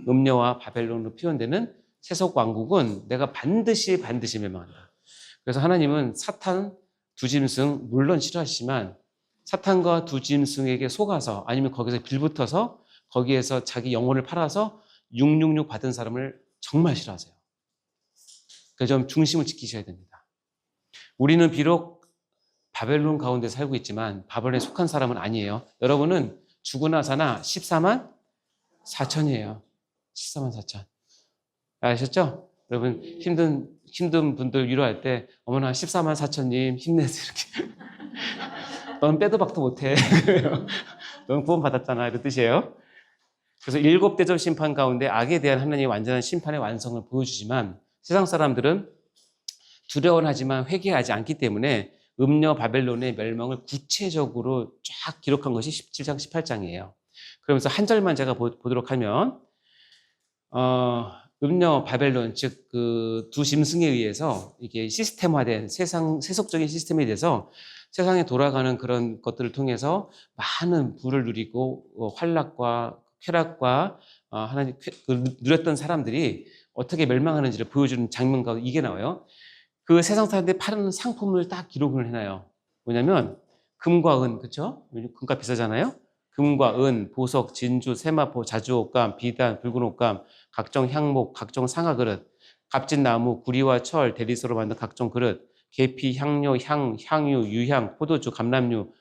음녀와 바벨론으로 표현되는 세속 왕국은 내가 반드시 멸망한다. 그래서 하나님은 사탄, 두 짐승 물론 싫어하시지만 사탄과 두 짐승에게 속아서 아니면 거기서 빌붙어서 거기에서 자기 영혼을 팔아서 666 받은 사람을 정말 싫어하세요. 그래서 좀 중심을 지키셔야 됩니다. 우리는 비록 바벨론 가운데 살고 있지만 바벨론에 속한 사람은 아니에요. 여러분은 죽으나 사나 14만 4천이에요. 14만 4천. 아셨죠? 여러분 힘든 분들 위로할 때 어머나 14만 4천님 힘내세요 이렇게. 넌 빼도 박도 못해. 넌 구원 받았잖아 이런 뜻이에요. 그래서 7 대접 심판 가운데 악에 대한 하나님의 완전한 심판의 완성을 보여주지만 세상 사람들은 두려워하지만 회개하지 않기 때문에 음녀 바벨론의 멸망을 구체적으로 쫙 기록한 것이 17장 18장이에요. 그러면서 한 절만 제가 보도록 하면 음녀 바벨론 즉 그 두 짐승에 의해서 이게 시스템화된 세속적인 시스템에 대해서 세상에 돌아가는 그런 것들을 통해서 많은 부를 누리고 환락과 쾌락과 하나님 누렸던 사람들이 어떻게 멸망하는지를 보여주는 장면과 이게 나와요. 그 세상 사람들이 파는 상품을 딱 기록을 해놔요. 뭐냐면 금과 은, 그렇죠? 금값 비싸잖아요. 금과 은, 보석, 진주, 세마포, 자주옷감, 비단, 붉은 옷감, 각종 향목, 각종 상아 그릇, 값진 나무, 구리와 철, 대리소로 만든 각종 그릇, 계피, 향료, 향유, 유향, 포도주, 감람류,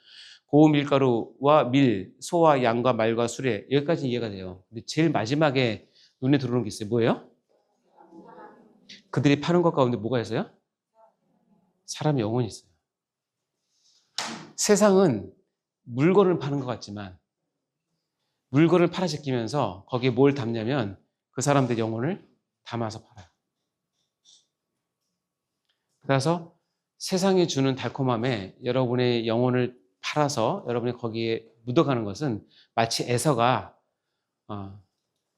고운 밀가루와 밀, 소와 양과 말과 수레. 여기까지 이해가 돼요. 근데 제일 마지막에 눈에 들어오는 게 있어요. 뭐예요? 그들이 파는 것 가운데 뭐가 있어요? 사람의 영혼이 있어요. 세상은 물건을 파는 것 같지만 물건을 팔아제끼면서 거기에 뭘 담냐면 그 사람들의 영혼을 담아서 팔아요. 그래서 세상이 주는 달콤함에 여러분의 영혼을 팔아서 여러분이 거기에 묻어가는 것은 마치 에서가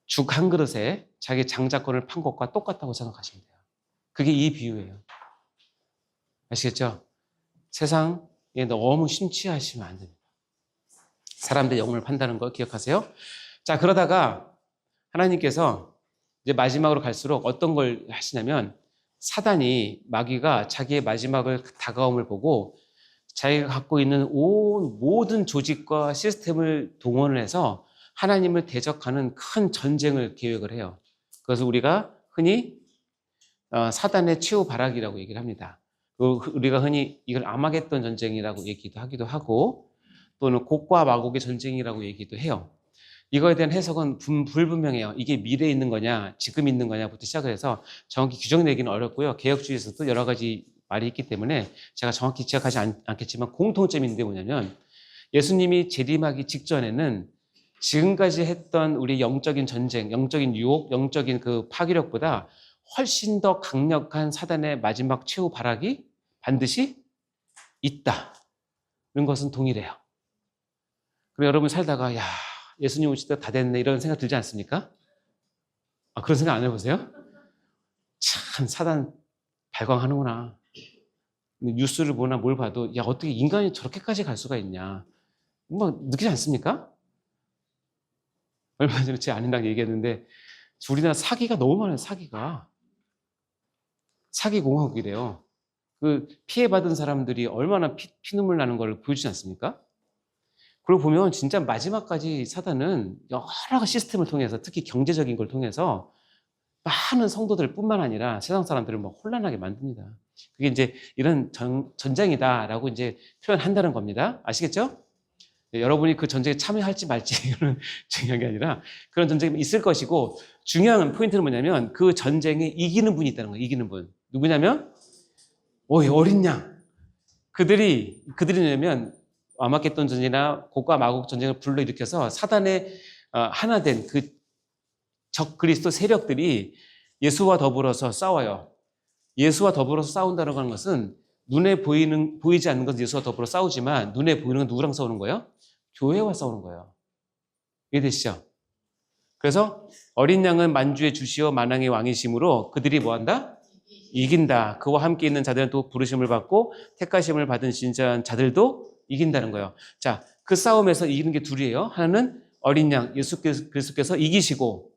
죽 한 그릇에 자기 장자권을 판 것과 똑같다고 생각하시면 돼요. 그게 이 비유예요. 아시겠죠? 세상에 너무 심취하시면 안 됩니다. 사람들의 영혼을 판다는 걸 기억하세요. 자, 그러다가 하나님께서 이제 마지막으로 갈수록 어떤 걸 하시냐면 사단이 마귀가 자기의 마지막을 다가옴을 보고 자기가 갖고 있는 온 모든 조직과 시스템을 동원을 해서 하나님을 대적하는 큰 전쟁을 계획을 해요. 그래서 우리가 흔히 사단의 최후 발악이라고 얘기를 합니다. 우리가 흔히 이걸 아마겟돈 전쟁이라고 얘기도 하기도 하고 또는 곡과 마곡의 전쟁이라고 얘기도 해요. 이거에 대한 해석은 불분명해요. 이게 미래에 있는 거냐 지금 있는 거냐부터 시작을 해서 정확히 규정내기는 어렵고요. 개혁주의에서도 여러 가지 말이 있기 때문에 제가 정확히 지적하지 않겠지만 공통점이 있는데 뭐냐면 예수님이 재림하기 직전에는 지금까지 했던 우리 영적인 전쟁, 영적인 유혹, 영적인 그 파괴력보다 훨씬 더 강력한 사단의 마지막 최후 발악이 반드시 있다. 이런 것은 동일해요. 그럼 여러분 살다가 야 예수님 오실 때 다 됐네 이런 생각 들지 않습니까? 그런 생각 안 해보세요? 참 사단 발광하는구나. 뉴스를 보나 뭘 봐도 야 어떻게 인간이 저렇게까지 갈 수가 있냐 뭐 느끼지 않습니까? 얼마 전에 제 아내랑 얘기했는데 우리나라 사기가 너무 많아요. 사기 공화국이래요. 그 피해받은 사람들이 얼마나 피눈물 나는 걸 보여주지 않습니까? 그리고 보면 진짜 마지막까지 사단은 여러 시스템을 통해서 특히 경제적인 걸 통해서 많은 성도들 뿐만 아니라 세상 사람들을 막 혼란하게 만듭니다. 그게 이제 이런 전쟁이다라고 이제 표현한다는 겁니다. 아시겠죠? 네, 여러분이 그 전쟁에 참여할지 말지 이런 중요한 게 아니라 그런 전쟁이 있을 것이고 중요한 포인트는 뭐냐면 그 전쟁에 이기는 분이 있다는 거예요. 이기는 분. 누구냐면 어린 양. 그들이 뭐냐면 아마겟돈 전쟁이나 곡과 마곡 전쟁을 불러일으켜서 사단의 하나 된 그 적 그리스도 세력들이 예수와 더불어서 싸워요. 예수와 더불어서 싸운다는 것은 눈에 보이지 않는 것은 예수와 더불어 싸우지만 눈에 보이는 건 누구랑 싸우는 거예요? 교회와 싸우는 거예요. 이해되시죠? 그래서 어린 양은 만주의 주시오 만왕의 왕이심으로 그들이 뭐한다? 이긴다. 그와 함께 있는 자들은 또 부르심을 받고 택하심을 받은 진짜한 자들도 이긴다는 거예요. 자, 그 싸움에서 이기는 게 둘이에요. 하나는 어린 양 예수 그리스도께서 이기시고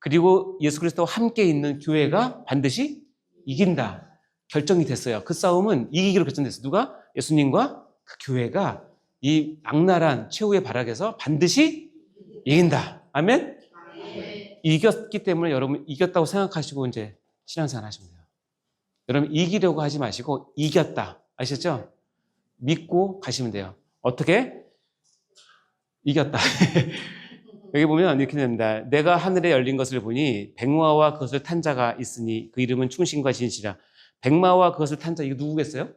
그리고 예수 그리스도와 함께 있는 교회가 반드시 이긴다. 결정이 됐어요. 그 싸움은 이기기로 결정됐어요. 누가? 예수님과 그 교회가 이 악랄한 최후의 발악에서 반드시 이긴다. 아멘? 이겼기 때문에 여러분 이겼다고 생각하시고 이제 신앙생활 하시면 돼요. 여러분 이기려고 하지 마시고 이겼다. 아시죠? 믿고 가시면 돼요. 어떻게? 이겼다. 여기 보면 이렇게 됩니다. 내가 하늘에 열린 것을 보니 백마와 그것을 탄 자가 있으니 그 이름은 충신과 진실이라. 백마와 그것을 탄 자, 이거 누구겠어요?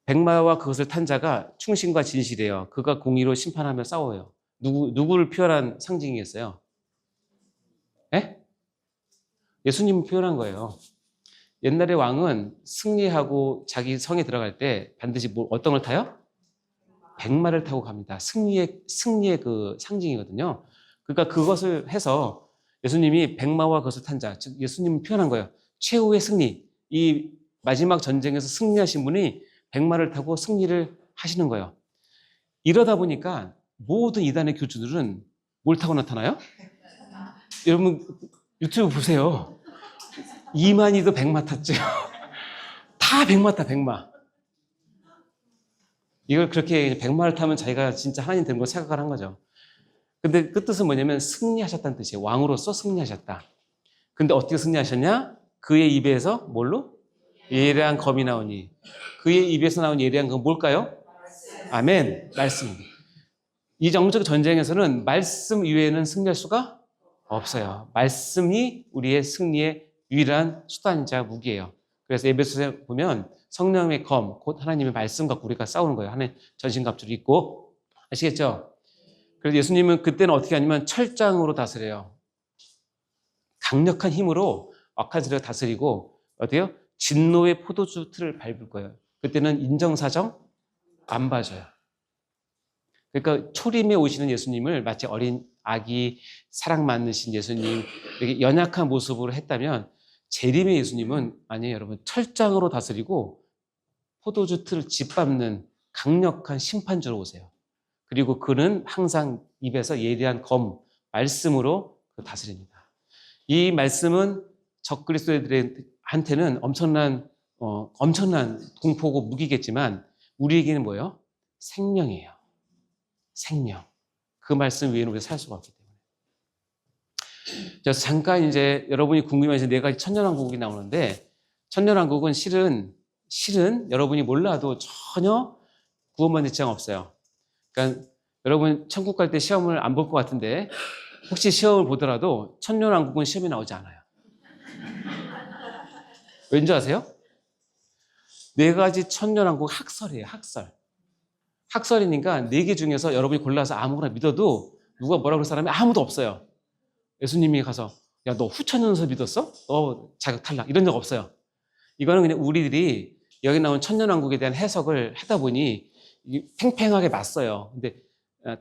백마와 그것을 탄 자가 충신과 진실이에요. 그가 공의로 심판하며 싸워요. 누구를 표현한 상징이겠어요? 예? 예수님을 표현한 거예요. 옛날에 왕은 승리하고 자기 성에 들어갈 때 반드시 어떤 걸 타요? 백마를 타고 갑니다. 승리의 그 상징이거든요. 그러니까 그것을 해서 예수님이 백마와 그것을 탄 자, 즉 예수님을 표현한 거예요. 최후의 승리, 이 마지막 전쟁에서 승리하신 분이 백마를 타고 승리를 하시는 거예요. 이러다 보니까 모든 이단의 교주들은 뭘 타고 나타나요? 여러분 유튜브 보세요. 이만희도 백마 탔죠. 다 백마 타, 백마. 이걸 그렇게 백마를 타면 자기가 진짜 하나님 되는 걸 생각을 한 거죠. 근데 그 뜻은 뭐냐면 승리하셨다는 뜻이에요. 왕으로서 승리하셨다. 근데 어떻게 승리하셨냐? 그의 입에서 뭘로? 예리한 검이 나오니. 그의 입에서 나온 예리한 검은 뭘까요? 아멘. 말씀. 이 영적 전쟁에서는 말씀 이외에는 승리할 수가 없어요. 말씀이 우리의 승리의 유일한 수단이자 무기예요. 그래서 에베소서에 보면 성령의 검, 곧 하나님의 말씀 갖고 우리가 싸우는 거예요. 하나님 전신갑주를 입고. 아시겠죠? 그래서 예수님은 그때는 어떻게 하냐면 철장으로 다스려요. 강력한 힘으로 악한 세력을 다스리고 어때요? 진노의 포도주 틀을 밟을 거예요. 그때는 인정사정 안 봐줘요. 그러니까 초림에 오시는 예수님을 마치 어린 아기 사랑 많으신 예수님 이렇게 연약한 모습으로 했다면 재림의 예수님은 아니에요. 여러분 철장으로 다스리고 포도주 틀을 짓밟는 강력한 심판주로 오세요. 그리고 그는 항상 입에서 예리한 검, 말씀으로 다스립니다. 이 말씀은 적그리스도들한테는 엄청난 공포고 무기겠지만 우리에게는 뭐예요? 생명이에요. 생명. 그 말씀 외에는 우리가 살 수가 없기 때문에. 그래서 잠깐 이제 여러분이 궁금해하시는 네 가지 천년왕국이 나오는데 천년왕국은 실은 여러분이 몰라도 전혀 구원받는 입장 없어요. 그러니까 여러분 천국 갈 때 시험을 안 볼 것 같은데 혹시 시험을 보더라도 천년왕국은 시험이 나오지 않아요. 왠지 아세요? 네 가지 천년왕국 학설이에요. 학설이니까 네 개 중에서 여러분이 골라서 아무거나 믿어도 누가 뭐라고 그럴 사람이 아무도 없어요. 예수님이 가서 야, 너 후천연설 믿었어? 너 자격 탈락 이런 적 없어요. 이거는 그냥 우리들이 여기 나온 천년왕국에 대한 해석을 하다 보니 팽팽하게 맞서요. 근데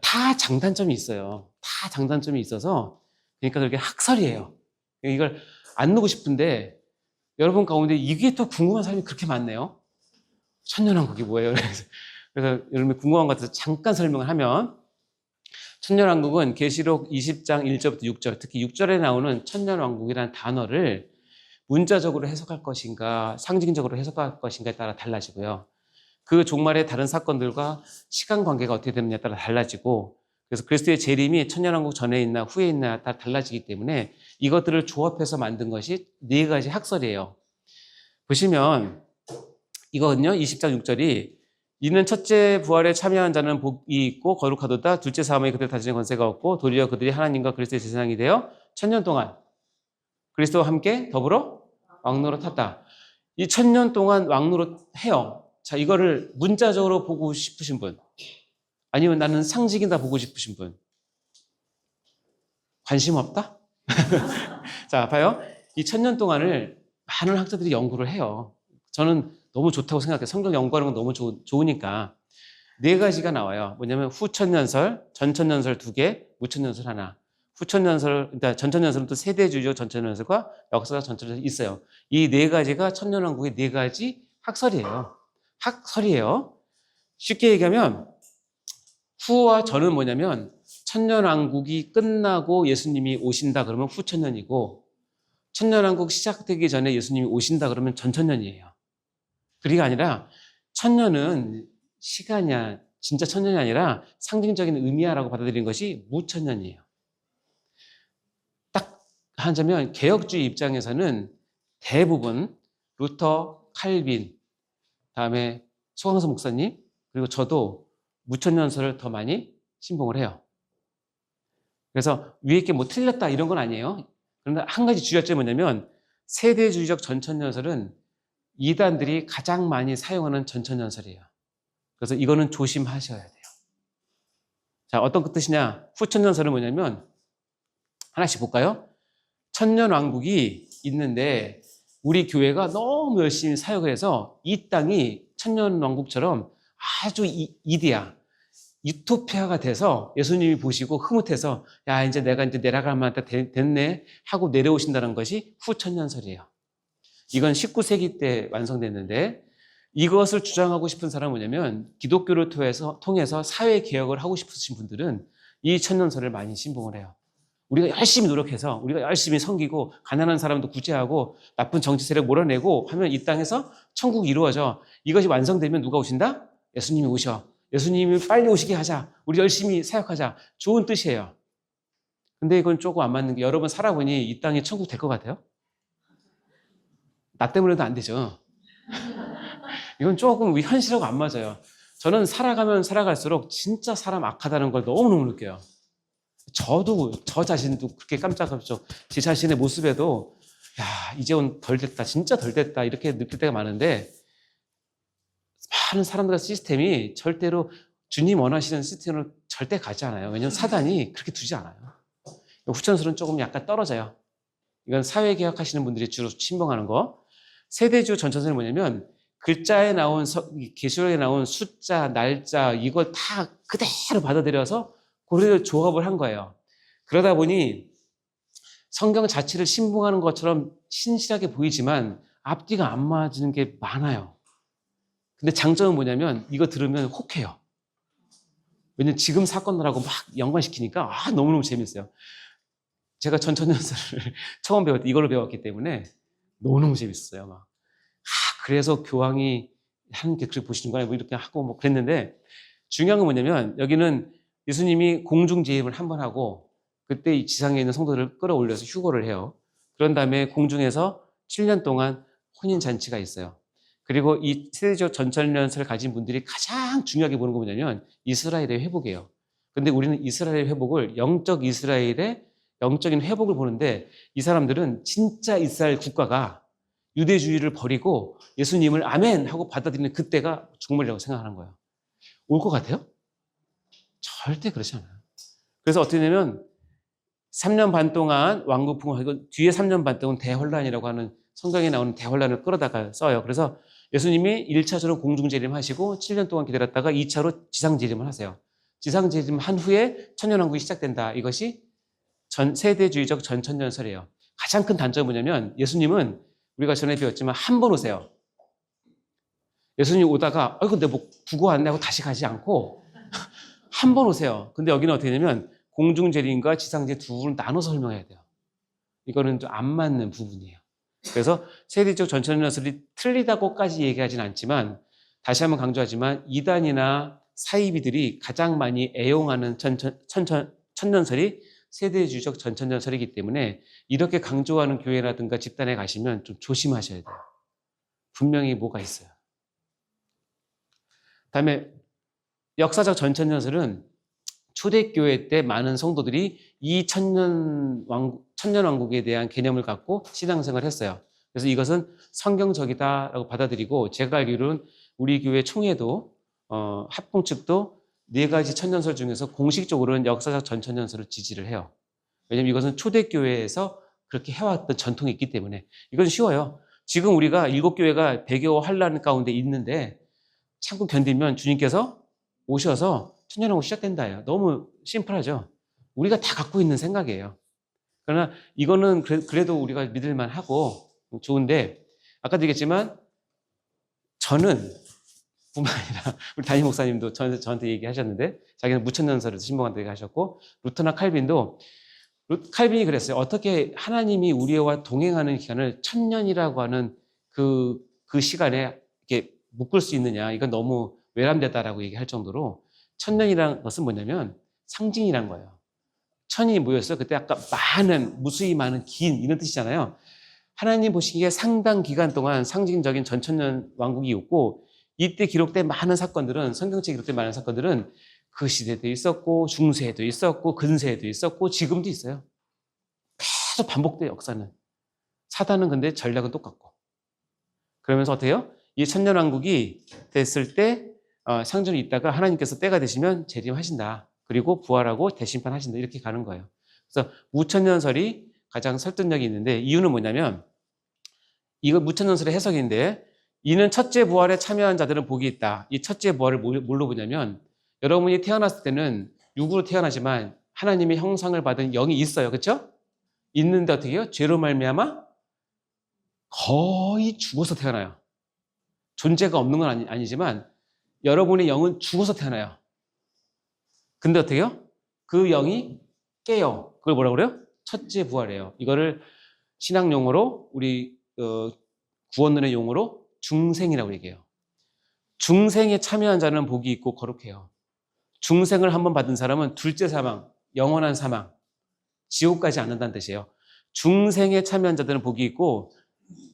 다 장단점이 있어요. 다 장단점이 있어서 그러니까 그게 학설이에요. 이걸 안 넣고 싶은데 여러분 가운데 이게 또 궁금한 사람이 그렇게 많네요. 천년왕국이 뭐예요? 그래서 여러분이 궁금한 것 같아서 잠깐 설명을 하면 천년왕국은 계시록 20장 1절부터 6절 특히 6절에 나오는 천년왕국이라는 단어를 문자적으로 해석할 것인가 상징적으로 해석할 것인가에 따라 달라지고요. 그 종말의 다른 사건들과 시간 관계가 어떻게 되느냐에 따라 달라지고 그래서 그리스도의 재림이 천년왕국 전에 있나 후에 있나 다 달라지기 때문에 이것들을 조합해서 만든 것이 네 가지 학설이에요. 보시면 이거는요. 20장 6절이 이는 첫째 부활에 참여한 자는 복이 있고 거룩하도다. 둘째 사함에 그들 다스리는 권세가 없고 도리어 그들이 하나님과 그리스도의 제사장이 되어 천년 동안 그리스도와 함께 더불어 왕노릇 탔다. 이 천년 동안 왕노릇 해요. 자, 이거를 문자적으로 보고 싶으신 분 아니면 나는 상징이다 보고 싶으신 분 관심 없다? 자, 봐요. 이 천년 동안을 많은 학자들이 연구를 해요. 저는 너무 좋다고 생각해요. 성경 연구하는 건 너무 좋으니까. 네 가지가 나와요. 뭐냐면 후천년설, 전천년설 2개, 무천년설 하나. 후천년설, 그러니까 전천년설은 또 세대주의적 전천년설과 역사가 전천년설이 있어요. 이 네 가지가 천년왕국의 네 가지 학설이에요. 쉽게 얘기하면 후와 전은 뭐냐면 천년왕국이 끝나고 예수님이 오신다 그러면 후천년이고, 천년왕국 시작되기 전에 예수님이 오신다 그러면 전천년이에요. 그게 아니라 천년은 시간이야, 진짜 천년이 아니라 상징적인 의미야라고 받아들인 것이 무천년이에요. 딱 하자면 개혁주의 입장에서는 대부분 루터, 칼빈, 다음에 소강서 목사님, 그리고 저도 무천년설을 더 많이 신봉을 해요. 그래서 위에 있게 뭐 틀렸다 이런 건 아니에요. 그런데 한 가지 주의할 점이 뭐냐면 세대주의적 전천년설은 이단들이 가장 많이 사용하는 전천년설이에요. 그래서 이거는 조심하셔야 돼요. 자, 어떤 그 뜻이냐? 후천년설은 뭐냐면 하나씩 볼까요? 천년왕국이 있는데 우리 교회가 너무 열심히 사역을 해서 이 땅이 천년왕국처럼 아주 이데아, 유토피아가 돼서 예수님이 보시고 흐뭇해서 야, 이제 내가 이제 내려갈 만한 때 됐네 하고 내려오신다는 것이 후천년설이에요. 이건 19세기 때 완성됐는데 이것을 주장하고 싶은 사람은 뭐냐면 기독교를 통해서 사회 개혁을 하고 싶으신 분들은 이 천년설을 많이 신봉을 해요. 우리가 열심히 노력해서 우리가 열심히 섬기고 가난한 사람도 구제하고 나쁜 정치 세력 몰아내고 하면 이 땅에서 천국이 이루어져. 이것이 완성되면 누가 오신다? 예수님이 오셔. 예수님이 빨리 오시게 하자. 우리 열심히 사역하자. 좋은 뜻이에요. 근데 이건 조금 안 맞는 게 여러분 살아보니 이 땅이 천국 될 것 같아요? 나 때문에도 안 되죠. 이건 조금 현실하고 안 맞아요. 저는 살아가면 살아갈수록 진짜 사람 악하다는 걸 너무너무 느껴요. 저 자신도 그렇게 깜짝깜짝 제 자신의 모습에도 야, 이제는 덜 됐다. 진짜 덜 됐다. 이렇게 느낄 때가 많은데 많은 사람들의 시스템이 절대로 주님 원하시는 시스템으로 절대 가지 않아요. 왜냐하면 사단이 그렇게 두지 않아요. 후천설은 조금 약간 떨어져요. 이건 사회개혁 하시는 분들이 주로 신봉하는 거. 세대주 전천설은 뭐냐면 글자에 나온 계시록에 나온 숫자, 날짜 이걸 다 그대로 받아들여서 그걸 조합을 한 거예요. 그러다 보니 성경 자체를 신봉하는 것처럼 신실하게 보이지만 앞뒤가 안 맞는 게 많아요. 근데 장점은 뭐냐면 이거 들으면 혹해요. 왜냐면 지금 사건들하고 막 연관시키니까 너무너무 재밌어요. 제가 전천년설을 처음 배울 때 이걸로 배웠기 때문에 너무너무 재밌었어요. 막. 그래서 교황이 하나님께 그렇게 보시는구나 뭐 이렇게 하고 뭐 그랬는데 중요한 건 뭐냐면 여기는 예수님이 공중 재림을 한 번 하고 그때 이 지상에 있는 성도들을 끌어올려서 휴거를 해요. 그런 다음에 공중에서 7년 동안 혼인잔치가 있어요. 그리고 이 세대적 전천년설을 가진 분들이 가장 중요하게 보는 거 뭐냐면 이스라엘의 회복이에요. 근데 우리는 이스라엘의 회복을 영적 이스라엘의 영적인 회복을 보는데 이 사람들은 진짜 이스라엘 국가가 유대주의를 버리고 예수님을 아멘 하고 받아들이는 그때가 종말이라고 생각하는 거예요. 올 것 같아요? 절대 그렇지 않아요. 그래서 어떻게 되냐면 3년 반 동안 왕국풍을 하고 뒤에 3년 반 동안 대혼란이라고 하는 성경에 나오는 대혼란을 끌어다가 써요. 그래서 예수님이 1차적으로 공중재림 하시고 7년 동안 기다렸다가 2차로 지상재림을 하세요. 지상재림 한 후에 천년왕국이 시작된다. 이것이 세대주의적 전천년설이에요. 가장 큰 단점은 뭐냐면 예수님은 우리가 전에 배웠지만 한 번 오세요. 예수님이 오다가 근데 뭐 부고 안 내고 다시 가지 않고 한 번 오세요. 근데 여기는 어떻게 되냐면 공중재림과 지상재림 둘을 나눠서 설명해야 돼요. 이거는 좀 안 맞는 부분이에요. 그래서 세대적 전천년설이 틀리다고까지 얘기하진 않지만 다시 한번 강조하지만 이단이나 사이비들이 가장 많이 애용하는 천년설이 세대주의적 전천년설이기 때문에 이렇게 강조하는 교회라든가 집단에 가시면 좀 조심하셔야 돼요. 분명히 뭐가 있어요. 다음에 역사적 전천년설은 초대교회 때 많은 성도들이 이 천년왕국에 대한 개념을 갖고 신앙생활을 했어요. 그래서 이것은 성경적이다라고 받아들이고 제가 알기로는 우리 교회 총회도 합동 측도 4가지 천년설 중에서 공식적으로는 역사적 전천년설을 지지를 해요. 왜냐하면 이것은 초대교회에서 그렇게 해왔던 전통이 있기 때문에 이건 쉬워요. 지금 우리가 7교회가 배교 환란 가운데 있는데 참고 견디면 주님께서 오셔서 천년왕국 시작된다예요. 너무 심플하죠. 우리가 다 갖고 있는 생각이에요. 그러나 이거는 그래도 우리가 믿을만 하고 좋은데 아까도 얘기했지만 저는 뿐만 아니라 우리 담임 목사님도 저한테 얘기하셨는데 자기는 무천년설을 신봉한테 얘기하셨고 루터나 칼빈도 칼빈이 그랬어요. 어떻게 하나님이 우리와 동행하는 기간을 1000년이라고 하는 그 시간에 이렇게 묶을 수 있느냐. 이건 너무 외람되다라고 얘기할 정도로 1000년이라는 것은 뭐냐면 상징이란 거예요. 천이 모였어요. 그때 아까 많은, 무수히 많은 긴 이런 뜻이잖아요. 하나님 보시기에 상당 기간 동안 상징적인 전천년 왕국이 있고 이때 기록된 많은 사건들은 성경책에 기록된 많은 사건들은 그 시대도 있었고 중세에도 있었고 근세에도 있었고 지금도 있어요. 계속 반복돼요. 역사는. 사단은 근데 전략은 똑같고. 그러면서 어때요? 이 천년왕국이 됐을 때 상징이 있다가 하나님께서 때가 되시면 재림하신다. 그리고 부활하고 대심판하신다. 이렇게 가는 거예요. 그래서 무천년설이 가장 설득력이 있는데 이유는 뭐냐면 이거 무천년설의 해석인데 이는 첫째 부활에 참여한 자들은 복이 있다. 이 첫째 부활을 뭘로 보냐면 여러분이 태어났을 때는 육으로 태어나지만 하나님의 형상을 받은 영이 있어요. 그렇죠? 있는데 어떻게 해요? 죄로 말미암아 거의 죽어서 태어나요. 존재가 없는 건 아니지만 여러분의 영은 죽어서 태어나요. 근데 어떻게 해요? 그 영이 깨요. 그걸 뭐라고 그래요? 첫째 부활이에요. 이거를 신학 용어로 우리 구원론의 용어로 중생이라고 얘기해요. 중생에 참여한 자는 복이 있고 거룩해요. 중생을 한번 받은 사람은 둘째 사망, 영원한 사망, 지옥 가지 않는다는 뜻이에요. 중생에 참여한 자들은 복이 있고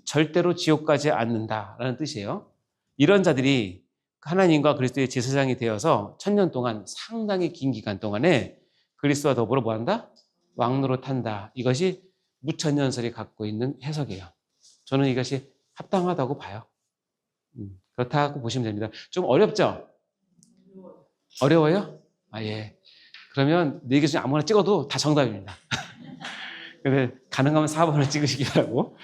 절대로 지옥 가지 않는다라는 뜻이에요. 이런 자들이 하나님과 그리스도의 제사장이 되어서 1000년 동안 상당히 긴 기간 동안에 그리스도와 더불어 뭐한다? 왕노릇한다. 이것이 무천년설이 갖고 있는 해석이에요. 저는 이것이 합당하다고 봐요. 그렇다고 보시면 됩니다. 좀 어렵죠? 어려워요? 아, 예. 그러면 4개 중에 아무거나 찍어도 다 정답입니다. 그래서 가능하면 4번을 찍으시기 바라고.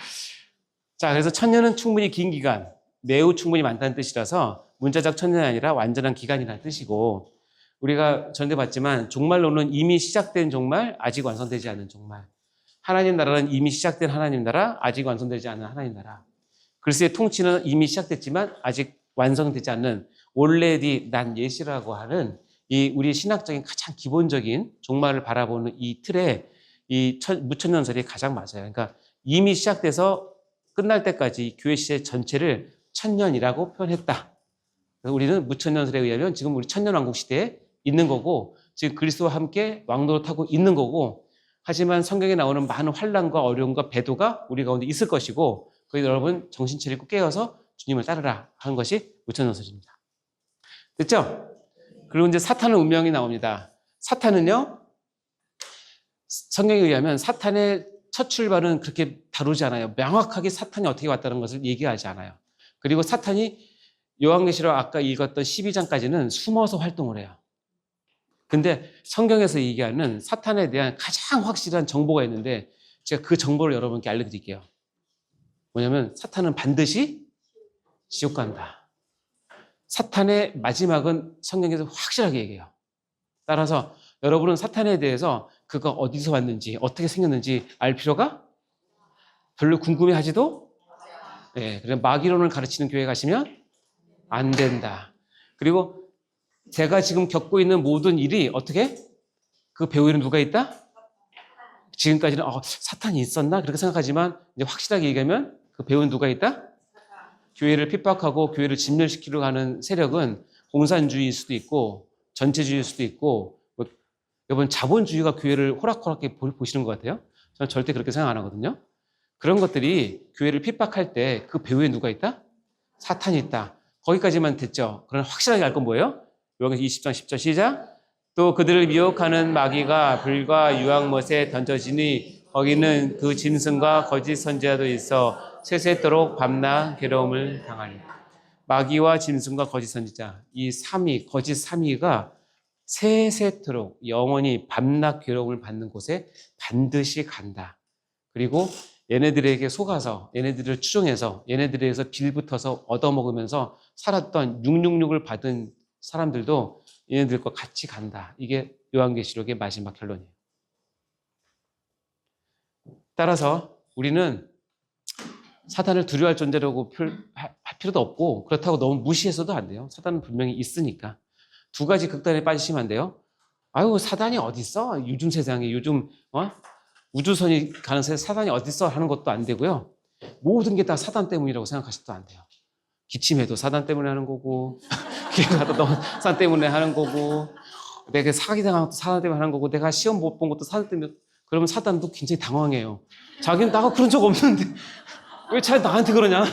자, 그래서 1000년은 충분히 긴 기간, 매우 충분히 많다는 뜻이라서 문자적 1000년이 아니라 완전한 기간이라는 뜻이고 우리가 전에 봤지만 종말론은 이미 시작된 종말, 아직 완성되지 않은 종말. 하나님 나라는 이미 시작된 하나님 나라, 아직 완성되지 않은 하나님 나라. 그리스도의 통치는 이미 시작됐지만 아직 완성되지 않는 올레디 난 예시라고 하는 이 우리 신학적인 가장 기본적인 종말을 바라보는 이 틀에 이 무천년설이 가장 맞아요. 그러니까 이미 시작돼서 끝날 때까지 교회 시대 전체를 1000년이라고 표현했다. 그래서 우리는 무천년설에 의하면 지금 우리 천년왕국 시대에 있는 거고 지금 그리스도와 함께 왕노릇하고 있는 거고 하지만 성경에 나오는 많은 환난과 어려움과 배도가 우리 가운데 있을 것이고 그래서 여러분 정신 차리고 깨어서 주님을 따르라 하는 것이 무천년설입니다. 됐죠? 그리고 이제 사탄의 운명이 나옵니다. 사탄은요, 성경에 의하면 사탄의 첫 출발은 그렇게 다루지 않아요. 명확하게 사탄이 어떻게 왔다는 것을 얘기하지 않아요. 그리고 사탄이 요한계시록 아까 읽었던 12장까지는 숨어서 활동을 해요. 근데 성경에서 얘기하는 사탄에 대한 가장 확실한 정보가 있는데 제가 그 정보를 여러분께 알려드릴게요. 뭐냐면 사탄은 반드시 지옥 간다. 사탄의 마지막은 성경에서 확실하게 얘기해요. 따라서 여러분은 사탄에 대해서 그가 어디서 왔는지 어떻게 생겼는지 알 필요가 별로 궁금해하지도 그래서 마귀론을 가르치는 교회 가시면 안 된다. 그리고 제가 지금 겪고 있는 모든 일이 어떻게? 그 배후에는 누가 있다? 지금까지는 사탄이 있었나? 그렇게 생각하지만 이제 확실하게 얘기하면 그 배후에는 누가 있다? 교회를 핍박하고 교회를 진멸시키려고 하는 세력은 공산주의일 수도 있고 전체주의일 수도 있고 여러분 자본주의가 교회를 호락호락하게 보시는 것 같아요? 저는 절대 그렇게 생각 안 하거든요. 그런 것들이 교회를 핍박할 때 그 배후에 누가 있다? 사탄이 있다. 거기까지만 됐죠. 그러나 확실하게 알 건 뭐예요? 요한계시록 20장 10절 시작. 또 그들을 미혹하는 마귀가 불과 유황못에 던져지니 거기는 그 짐승과 거짓 선지자도 있어 세세토록 밤낮 괴로움을 당하니. 마귀와 짐승과 거짓 선지자 이 삼위 거짓 삼위가 세세토록 영원히 밤낮 괴로움을 받는 곳에 반드시 간다. 그리고 얘네들에게 속아서 얘네들을 추종해서 얘네들에게서 빌붙어서 얻어먹으면서 살았던 666을 받은 사람들도 얘네들과 같이 간다. 이게 요한계시록의 마지막 결론이에요. 따라서 우리는 사단을 두려워할 존재라고 할 필요도 없고 그렇다고 너무 무시해서도 안 돼요. 사단은 분명히 있으니까. 두 가지 극단에 빠지시면 안 돼요. 아유, 사단이 어디 있어? 요즘 세상에 요즘 우주선이 가는 세상에 사단이 어디 있어? 하는 것도 안 되고요. 모든 게 다 사단 때문이라고 생각하셔도 안 돼요. 기침해도 사단 때문에 하는 거고 기회가도 사단 때문에 하는 거고 내가 사기당한 것도 사단 때문에 하는 거고 내가 시험 못 본 것도 사단 때문에. 그러면 사단도 굉장히 당황해요. 자기는 나가 그런 적 없는데 왜 잘 나한테 그러냐?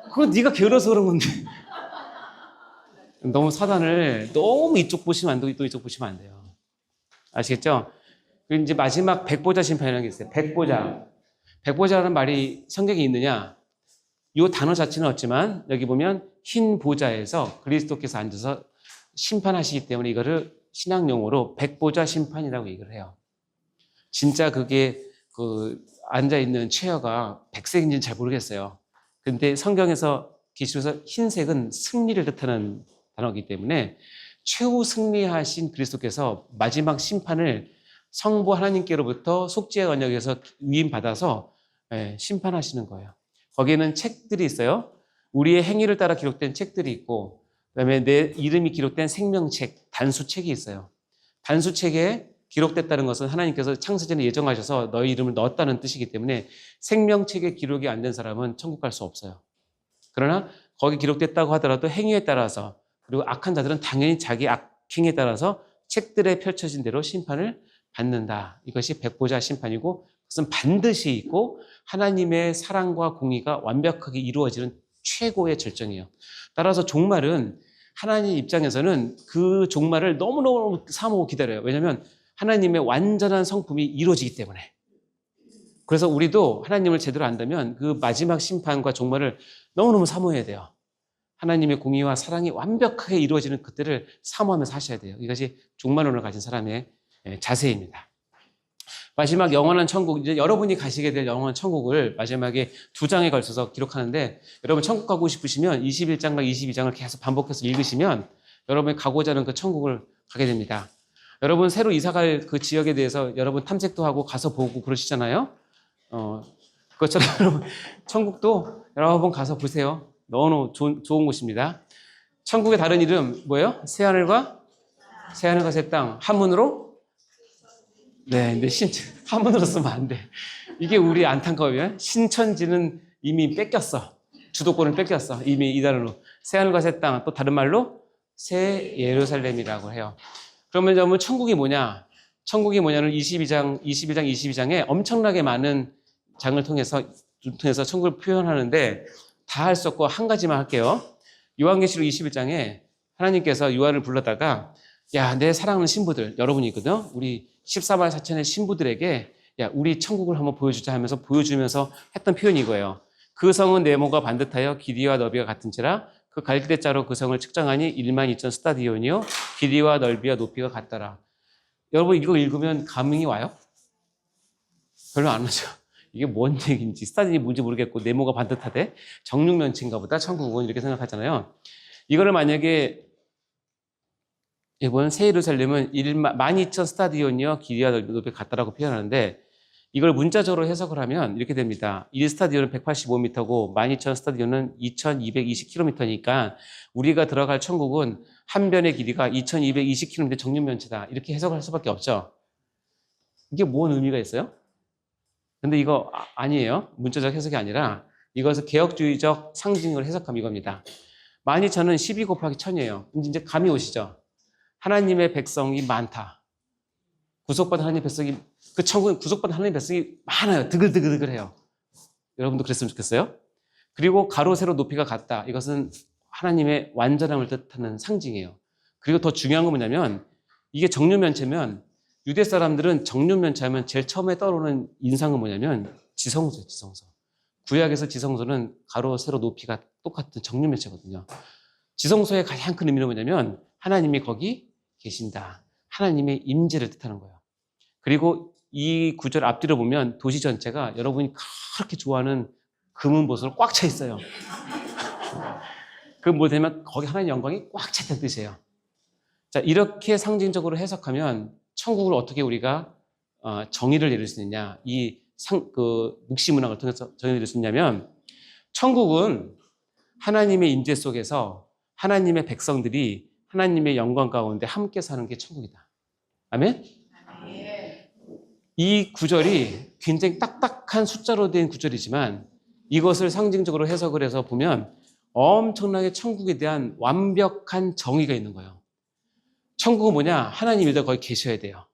그건 네가 게을러서 그런 건데. 너무 사단을 너무 이쪽 보시면 안 되고 또 이쪽 보시면 안 돼요. 아시겠죠? 그리고 이제 마지막 백보자 심판이라는 게 있어요. 백보자. 백보자라는 말이 성경에 있느냐? 이 단어 자체는 없지만 여기 보면 흰 보좌에서 그리스도께서 앉아서 심판하시기 때문에 이거를 신학 용어로 백보자 심판이라고 얘기를 해요. 진짜 그게 앉아있는 체어가 백색인지는 잘 모르겠어요. 근데 성경에서 계시록에서 흰색은 승리를 뜻하는 단어이기 때문에 최후 승리하신 그리스도께서 마지막 심판을 성부 하나님께로부터 속죄의 언약에서 위임받아서 심판하시는 거예요. 거기에는 책들이 있어요. 우리의 행위를 따라 기록된 책들이 있고 그다음에 내 이름이 기록된 생명책, 단수책이 있어요. 단수책에 기록됐다는 것은 하나님께서 창세전에 예정하셔서 너희 이름을 넣었다는 뜻이기 때문에 생명책에 기록이 안 된 사람은 천국 갈 수 없어요. 그러나 거기 기록됐다고 하더라도 행위에 따라서 그리고 악한 자들은 당연히 자기 악행에 따라서 책들에 펼쳐진 대로 심판을 받는다. 이것이 백보자 심판이고 그것은 반드시 있고 하나님의 사랑과 공의가 완벽하게 이루어지는 최고의 절정이에요. 따라서 종말은 하나님 입장에서는 그 종말을 너무너무 사모하고 기다려요. 왜냐하면 하나님의 완전한 성품이 이루어지기 때문에. 그래서 우리도 하나님을 제대로 안다면 그 마지막 심판과 종말을 너무너무 사모해야 돼요. 하나님의 공의와 사랑이 완벽하게 이루어지는 그때를 사모하면서 하셔야 돼요. 이것이 종말론을 가진 사람의 자세입니다. 마지막 영원한 천국, 이제 여러분이 가시게 될 영원한 천국을 마지막에 2장에 걸쳐서 기록하는데 여러분 천국 가고 싶으시면 21장과 22장을 계속 반복해서 읽으시면 여러분이 가고자 하는 그 천국을 가게 됩니다. 여러분 새로 이사갈 그 지역에 대해서 여러분 탐색도 하고 가서 보고 그러시잖아요. 그것처럼 여러분 천국도 여러 번 가서 보세요. 너무 좋은 곳입니다. 천국의 다른 이름 뭐예요? 새하늘과 새 땅. 한문으로? 네, 근데 한문으로 쓰면 안 돼. 이게 우리 안타까워요. 신천지는 이미 뺏겼어. 주도권을 뺏겼어. 이미 이 단어로. 새하늘과 새 땅. 또 다른 말로 새 예루살렘이라고 해요. 그러면 천국이 뭐냐? 천국이 뭐냐는 22장에 엄청나게 많은 장을 통해서 천국을 표현하는데 다 할 수 없고 한 가지만 할게요. 요한계시록 21장에 하나님께서 요한을 불러다가 야, 내 사랑하는 신부들, 여러분이거든요. 우리 14만 4천의 신부들에게 야, 우리 천국을 한번 보여주자 하면서 보여주면서 했던 표현이 이거예요. 그 성은 네모가 반듯하여 길이와 너비가 같은지라 그 갈대자로 그 성을 측정하니 1만 2천 스타디온이요 길이와 넓이와 높이가 같더라. 여러분 이거 읽으면 감흥이 와요? 별로 안 오죠. 이게 뭔 얘기인지 스타디온이 뭔지 모르겠고 네모가 반듯하대 정육면체인가 보다 천국은 이렇게 생각하잖아요. 이거를 만약에 이번 새 예루살렘은 12,000 스타디온이요 길이와 넓이가 같다라고 표현하는데 이걸 문자적으로 해석을 하면 이렇게 됩니다. 1스타디온은 185m고 12,000 스타디온은 2,220km니까 우리가 들어갈 천국은 한 변의 길이가 2,220km 정육면체다. 이렇게 해석을 할 수밖에 없죠. 이게 뭔 의미가 있어요? 근데 이거 아니에요. 문자적 해석이 아니라 이것을 개혁주의적 상징을 해석하면 이겁니다. 12,000은 12 곱하기 1,000이에요. 이제 감이 오시죠? 하나님의 백성이 많다. 구속받은 하나님의 백성이 그 천국은 구속받은 하나님의 백성이 많아요. 드글드글드글해요. 여러분도 그랬으면 좋겠어요. 그리고 가로 세로 높이가 같다. 이것은 하나님의 완전함을 뜻하는 상징이에요. 그리고 더 중요한 건 뭐냐면 이게 정육면체면 유대 사람들은 정육면체하면 제일 처음에 떠오르는 인상은 뭐냐면 지성소예요. 지성소. 구약에서 지성소는 가로 세로 높이가 똑같은 정육면체거든요. 지성소의 가장 큰 의미는 뭐냐면 하나님이 거기 계신다. 하나님의 임재를 뜻하는 거예요. 그리고 이 구절 앞뒤로 보면 도시 전체가 여러분이 그렇게 좋아하는 금은보석으로 꽉 차 있어요. 그 뭐 되면 거기 하나님의 영광이 꽉 찼다는 뜻이에요. 자, 이렇게 상징적으로 해석하면 천국을 어떻게 우리가 정의를 내릴 수 있느냐, 이 묵시문학을 통해서 정의를 내릴 수 있냐면 천국은 하나님의 임재 속에서 하나님의 백성들이 하나님의 영광 가운데 함께 사는 게 천국이다. 아멘? 이 구절이 굉장히 딱딱한 숫자로 된 구절이지만 이것을 상징적으로 해석을 해서 보면 엄청나게 천국에 대한 완벽한 정의가 있는 거예요. 천국은 뭐냐? 하나님 일들 거기 계셔야 돼요.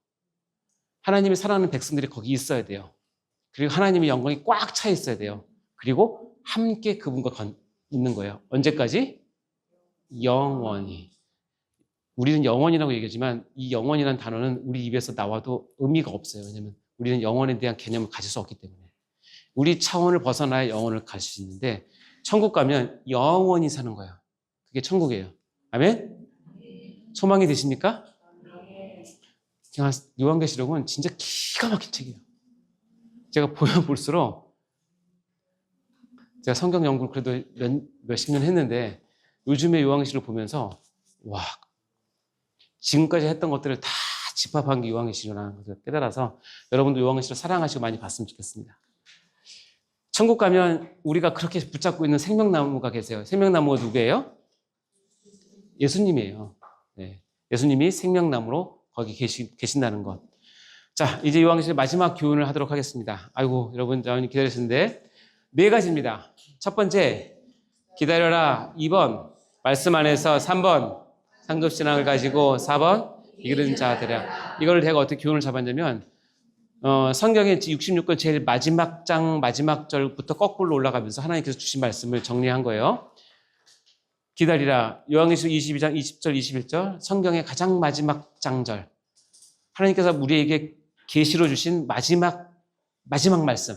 하나님이 사랑하는 백성들이 거기 있어야 돼요. 그리고 하나님의 영광이 꽉 차 있어야 돼요. 그리고 함께 그분과 있는 거예요. 언제까지? 영원히. 우리는 영원이라고 얘기하지만 이 영원이라는 단어는 우리 입에서 나와도 의미가 없어요. 왜냐하면 우리는 영원에 대한 개념을 가질 수 없기 때문에. 우리 차원을 벗어나야 영원을 갈 수 있는데 천국 가면 영원히 사는 거예요. 그게 천국이에요. 아멘? 소망이 되십니까? 요한계시록은 진짜 기가 막힌 책이에요. 제가 보면 볼수록 제가 성경 연구를 그래도 몇십 년 했는데 요즘에 요한계시록을 보면서 와, 지금까지 했던 것들을 다 집합한 게 요한계시록이라는 것을 깨달아서 여러분도 요한계시록 사랑하시고 많이 봤으면 좋겠습니다. 천국 가면 우리가 그렇게 붙잡고 있는 생명나무가 계세요. 생명나무가 누구예요? 예수님이에요. 네. 예수님이 생명나무로 거기 계신다는 것. 자, 이제 요한계시록 마지막 교훈을 하도록 하겠습니다. 아이고, 여러분 기다리시는데 4가지입니다. 첫 번째, 기다려라. 2번, 말씀 안에서. 3번, 상급신앙을 가지고. 4번, 이기는 자들아. 이걸 제가 어떻게 교훈을 잡았냐면 성경의 66권 제일 마지막 장 마지막 절부터 거꾸로 올라가면서 하나님께서 주신 말씀을 정리한 거예요. 기다리라. 요한계시록 22장 20절 21절 성경의 가장 마지막 장절. 하나님께서 우리에게 계시로 주신 마지막 말씀.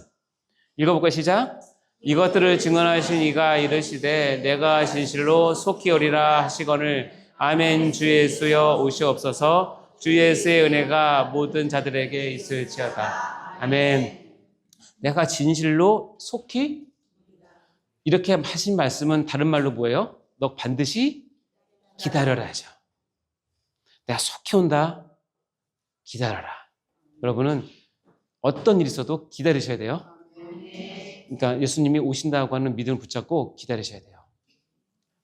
읽어볼까요? 시작. 이것들을 증언하신 이가 이르시되 내가 진실로 속히 오리라 하시거늘 아멘. 주 예수여 오시옵소서. 주 예수의 은혜가 모든 자들에게 있을지어다. 아멘. 내가 진실로 속히 이렇게 하신 말씀은 다른 말로 뭐예요? 너 반드시 기다려라 하죠. 내가 속히 온다. 기다려라. 여러분은 어떤 일이 있어도 기다리셔야 돼요. 그러니까 예수님이 오신다고 하는 믿음을 붙잡고 기다리셔야 돼요.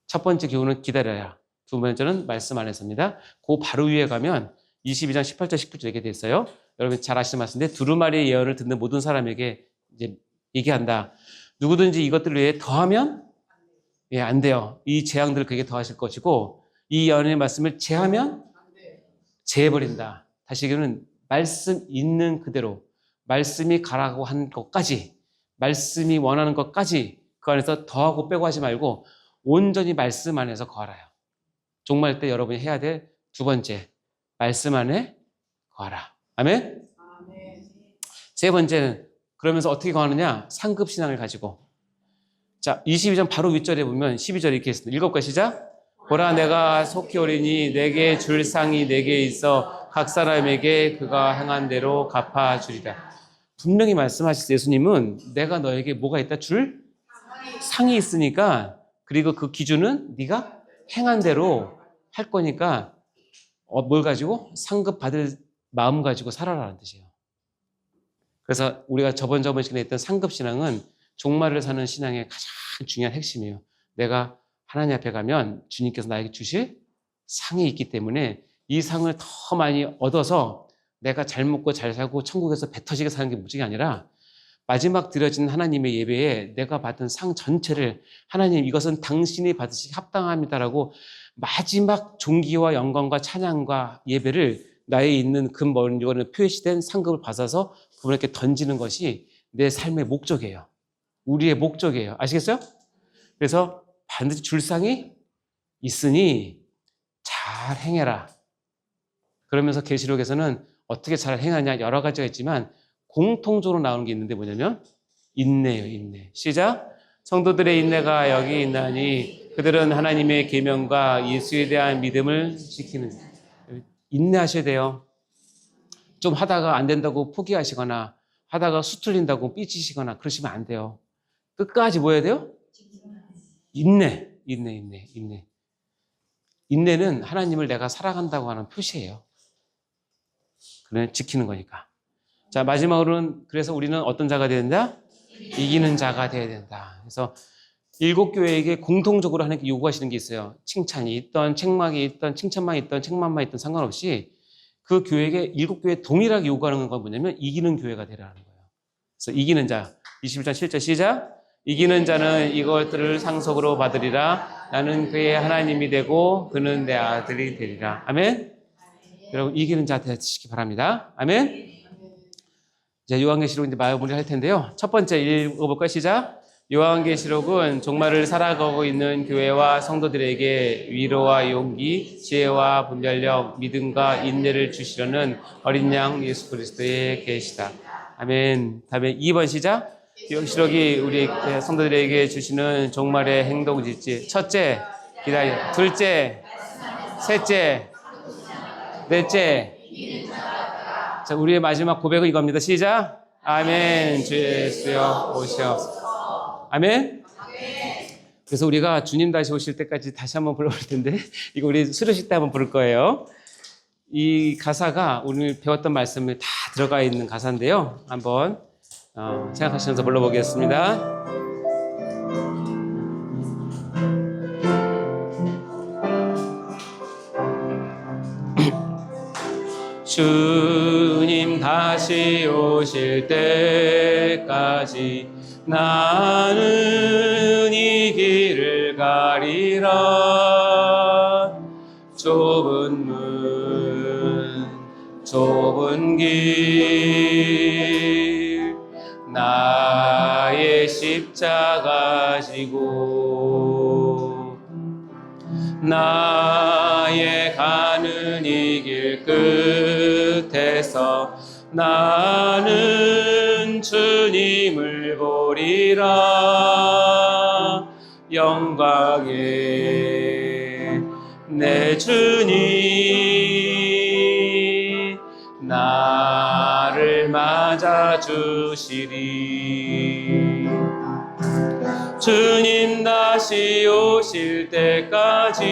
첫 번째 교훈은 기다려야. 두 번째는 말씀 안에서입니다. 그 바로 위에 가면 22장 18절 19절 얘기되어 있어요. 여러분 잘 아시는 말씀인데 두루마리의 예언을 듣는 모든 사람에게 이제 얘기한다. 누구든지 이것들 외에 더하면 안 돼요. 이 재앙들을 그에게 더하실 것이고 이 예언의 말씀을 제하면 제해버린다. 다시 얘기하면 말씀 있는 그대로 말씀이 가라고 한 것까지 말씀이 원하는 것까지 그 안에서 더하고 빼고 하지 말고 온전히 말씀 안에서 거하라요. 종말 때 여러분이 해야 될 두 번째, 말씀 안에 거하라. 아멘? 세 번째는 그러면서 어떻게 거하느냐? 상급신앙을 가지고. 자, 22장 바로 윗절에 보면 12절에 이렇게 있습니다. 읽어볼까요? 시작. 보라 내가 속히 오리니 내게 줄 상이 내게 있어 각 사람에게 그가 행한 대로 갚아주리라. 분명히 말씀하셨어요. 예수님은 내가 너에게 뭐가 있다? 줄 상이 있으니까 그리고 그 기준은 네가 행한 대로 할 거니까 뭘 가지고? 상급 받을 마음 가지고 살아라는 뜻이에요. 그래서 우리가 저번 시간에 했던 상급신앙은 종말을 사는 신앙의 가장 중요한 핵심이에요. 내가 하나님 앞에 가면 주님께서 나에게 주실 상이 있기 때문에 이 상을 더 많이 얻어서 내가 잘 먹고 잘 살고 천국에서 배 터지게 사는 게 목적이 아니라 마지막 드려진 하나님의 예배에 내가 받은 상 전체를 하나님 이것은 당신이 받으시기 합당합니다라고 마지막 존귀와 영광과 찬양과 예배를 나에 있는 금머리에 표시된 상급을 받아서 그분에게 던지는 것이 내 삶의 목적이에요. 우리의 목적이에요. 아시겠어요? 그래서 반드시 줄 상이 있으니 잘 행해라. 그러면서 계시록에서는 어떻게 잘 행하냐 여러 가지가 있지만 공통적으로 나오는 게 있는데 뭐냐면 인내예요. 인내. 시작. 성도들의 인내가 여기 있나니 그들은 하나님의 계명과 예수에 대한 믿음을 지키는. 인내하셔야 돼요. 좀 하다가 안 된다고 포기하시거나 하다가 수틀린다고 삐치시거나 그러시면 안 돼요. 끝까지 뭐 해야 돼요? 인내. 인내는 하나님을 내가 사랑한다고 하는 표시예요. 그래 지키는 거니까. 자, 마지막으로는 그래서 우리는 어떤 자가 되야 된다? 이기는 자가 되어야 된다. 그래서 일곱 교회에게 공통적으로 하나님께 요구하시는 게 있어요. 칭찬이 있던, 책망이 있던, 칭찬만 있던, 책망만 있던 상관없이 그 교회에게 일곱 교회 동일하게 요구하는 건 뭐냐면 이기는 교회가 되라는 거예요. 그래서 이기는 자, 21장 7절 시작. 이기는 자는 이것들을 상속으로 받으리라. 나는 그의 하나님이 되고 그는 내 아들이 되리라. 아멘. 여러분 이기는 자 되시기 바랍니다. 아멘. 이제 요한계시록 이제 마무리를 할 텐데요. 첫 번째 읽어볼까요? 시작. 요한계시록은 종말을 살아가고 있는 교회와 성도들에게 위로와 용기, 지혜와 분별력, 믿음과 인내를 주시려는 어린 양 예수 그리스도의 계시다. 아멘. 다음에 2번 시작. 요한계시록이 우리 성도들에게 주시는 종말의 행동지지. 첫째, 기다려. 둘째, 셋째, 넷째. 자, 우리의 마지막 고백은 이겁니다. 시작. 아멘. 주 예수여 오시옵소서. 아멘. 그래서 우리가 주님 다시 오실 때까지 다시 한번 불러볼 텐데 이거 우리 수료식 때 한번 부를 거예요. 이 가사가 오늘 배웠던 말씀이 다 들어가 있는 가사인데요. 한번 생각하시면서 불러보겠습니다. 주님 다시 오실 때까지 나는 이 길을 가리라. 좁은 문, 좁은 길, 나의 십자가 지고 나의 가는 이 길 끝에서 나는 주님을 보리라. 영광의 내 주님 나를 맞아주시리. 주님 다시 오실 때까지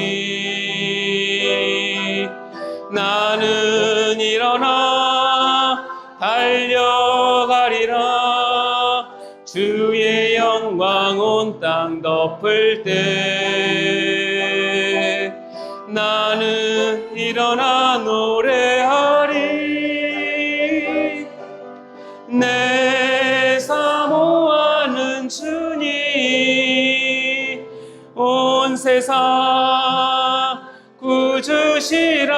나는 일어나 달려가리라. 주의 영광 온 땅 덮을 때 나는 일어나 노래하리. 내 사모하는 주님 온 세상 구주시라.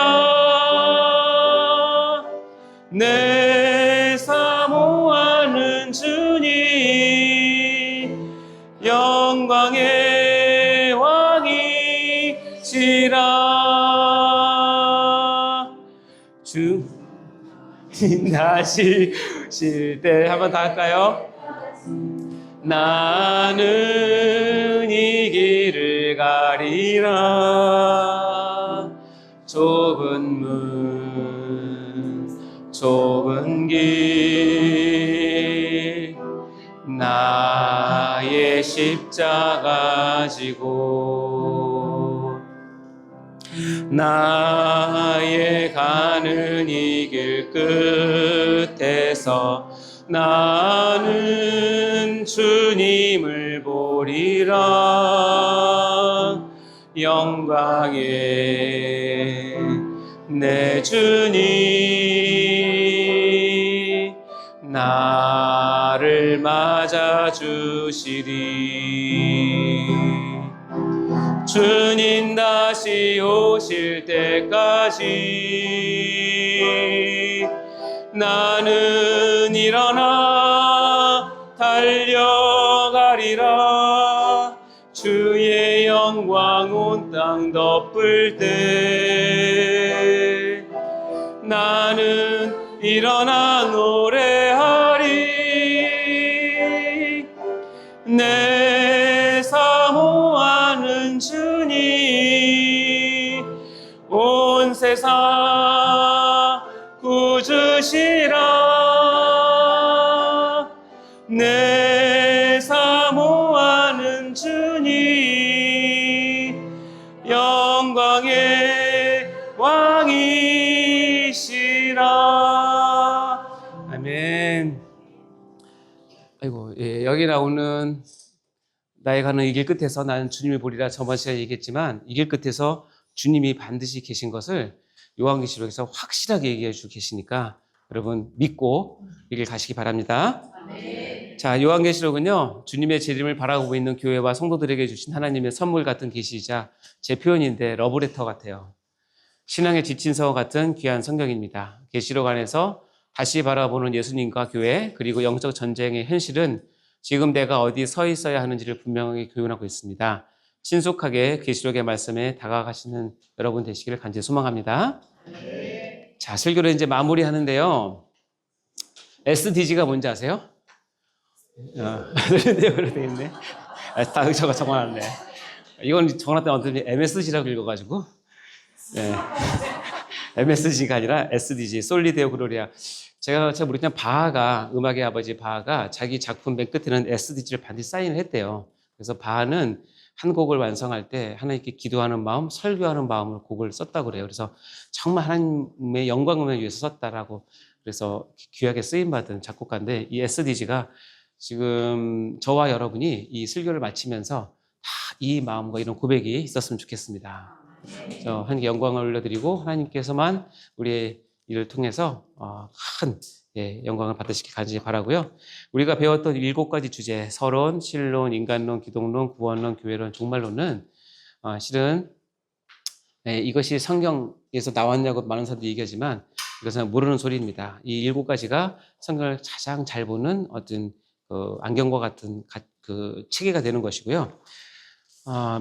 내 사모하는 주님 영광의 왕이시라. 주님 다시 오실 때 한 번 더 할까요? 나는 이 길을 가리라. 좁은 문, 좁은 길, 나의 십자가 지고 나의 가는 이 길 끝에서 나는 주님을 보리라. 영광의 내 주님 나를 맞아주시리. 주님 다시 오실 때까지 나는 일어나 달려가리라. 주의 영광 온 땅 덮을 때 나는 일어나 노래하리. 내 사모하는 주님 온 세상 구주시라. 내 사모하는 주님 영광의 왕이시라. 아멘. 아이고, 예, 여기 나오는 나의 가는 이 길 끝에서 나는 주님을 보리라 저번 시간에 얘기했지만 이 길 끝에서 주님이 반드시 계신 것을 요한계시록에서 확실하게 얘기해 주고 계시니까 여러분 믿고 이 길 가시기 바랍니다. 자, 요한계시록은요, 주님의 재림을 바라보고 있는 교회와 성도들에게 주신 하나님의 선물 같은 계시이자 제 표현인데 러브레터 같아요. 신앙의 지친서 같은 귀한 성경입니다. 계시록 안에서 다시 바라보는 예수님과 교회 그리고 영적 전쟁의 현실은 지금 내가 어디 서 있어야 하는지를 분명하게 교훈하고 있습니다. 신속하게 계시록의 말씀에 다가가시는 여러분 되시기를 간절히 소망합니다. 자, 설교를 이제 마무리하는데요. SDG가 뭔지 아세요? 그래 있네. 다 적어놨네. 이건 적어놨더니 어떤 MSG라고 읽어가지고. 네. MSG가 아니라 SDG, 솔리데오 글로리아. 제가 모르겠지만 바하가, 음악의 아버지 바하가 자기 작품 맨 끝에는 SDG를 반드시 사인을 했대요. 그래서 바하는 한 곡을 완성할 때 하나님께 기도하는 마음, 설교하는 마음으로 곡을 썼다고 그래요. 그래서 정말 하나님의 영광을 위해서 썼다라고 그래서 귀하게 쓰임받은 작곡가인데 이 SDG가 지금 저와 여러분이 이 설교를 마치면서 다 이 마음과 이런 고백이 있었으면 좋겠습니다. 하나님께 영광을 올려드리고 하나님께서만 우리의 일을 통해서 큰 영광을 받으시길 간절히 바라고요. 우리가 배웠던 7가지 주제, 서론, 신론, 인간론, 기독론, 구원론, 교회론, 종말론은 실은 이것이 성경에서 나왔냐고 많은 사람들이 얘기하지만 이것은 모르는 소리입니다. 이 7가지가 성경을 가장 잘 보는 어떤 안경과 같은 그 체계가 되는 것이고요.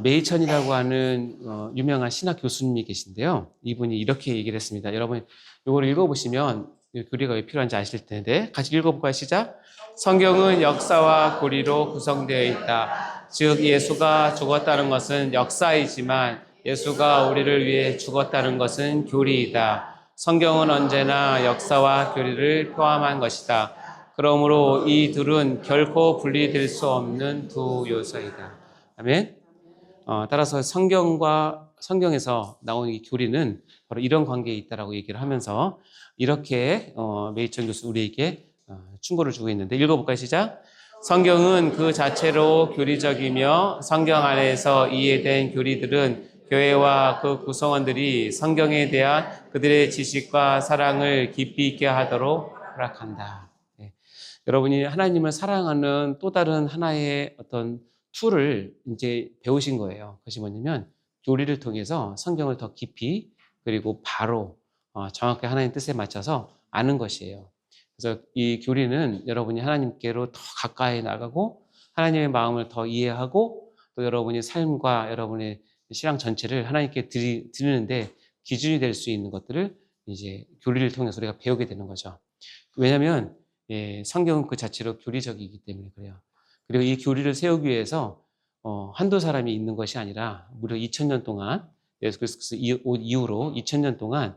메이천이라고 하는 유명한 신학 교수님이 계신데요. 이분이 이렇게 얘기를 했습니다. 여러분 이걸 읽어보시면 교리가 왜 필요한지 아실 텐데 같이 읽어볼까요? 시작. 성경은 역사와 교리로 구성되어 있다. 즉 예수가 죽었다는 것은 역사이지만 예수가 우리를 위해 죽었다는 것은 교리이다. 성경은 언제나 역사와 교리를 포함한 것이다. 그러므로 이 둘은 결코 분리될 수 없는 두 요소이다. 아멘. 따라서 성경에서 나오는 이 교리는 바로 이런 관계에 있다라고 얘기를 하면서 이렇게 메이천 교수 우리에게 충고를 주고 있는데 읽어볼까요? 시작. 성경은 그 자체로 교리적이며 성경 안에서 이해된 교리들은 교회와 그 구성원들이 성경에 대한 그들의 지식과 사랑을 깊이 있게 하도록 허락한다. 네. 여러분이 하나님을 사랑하는 또 다른 하나의 어떤 툴을 이제 배우신 거예요. 그것이 뭐냐면 교리를 통해서 성경을 더 깊이 그리고 바로 정확하게 하나님 뜻에 맞춰서 아는 것이에요. 그래서 이 교리는 여러분이 하나님께로 더 가까이 나가고 하나님의 마음을 더 이해하고 또 여러분의 삶과 여러분의 신앙 전체를 하나님께 드리는데 기준이 될 수 있는 것들을 이제 교리를 통해서 우리가 배우게 되는 거죠. 왜냐하면 성경은 그 자체로 교리적이기 때문에 그래요. 그리고 이 교리를 세우기 위해서 한두 사람이 있는 것이 아니라 무려 2000년 동안 예수 그리스도 이후로 2000년 동안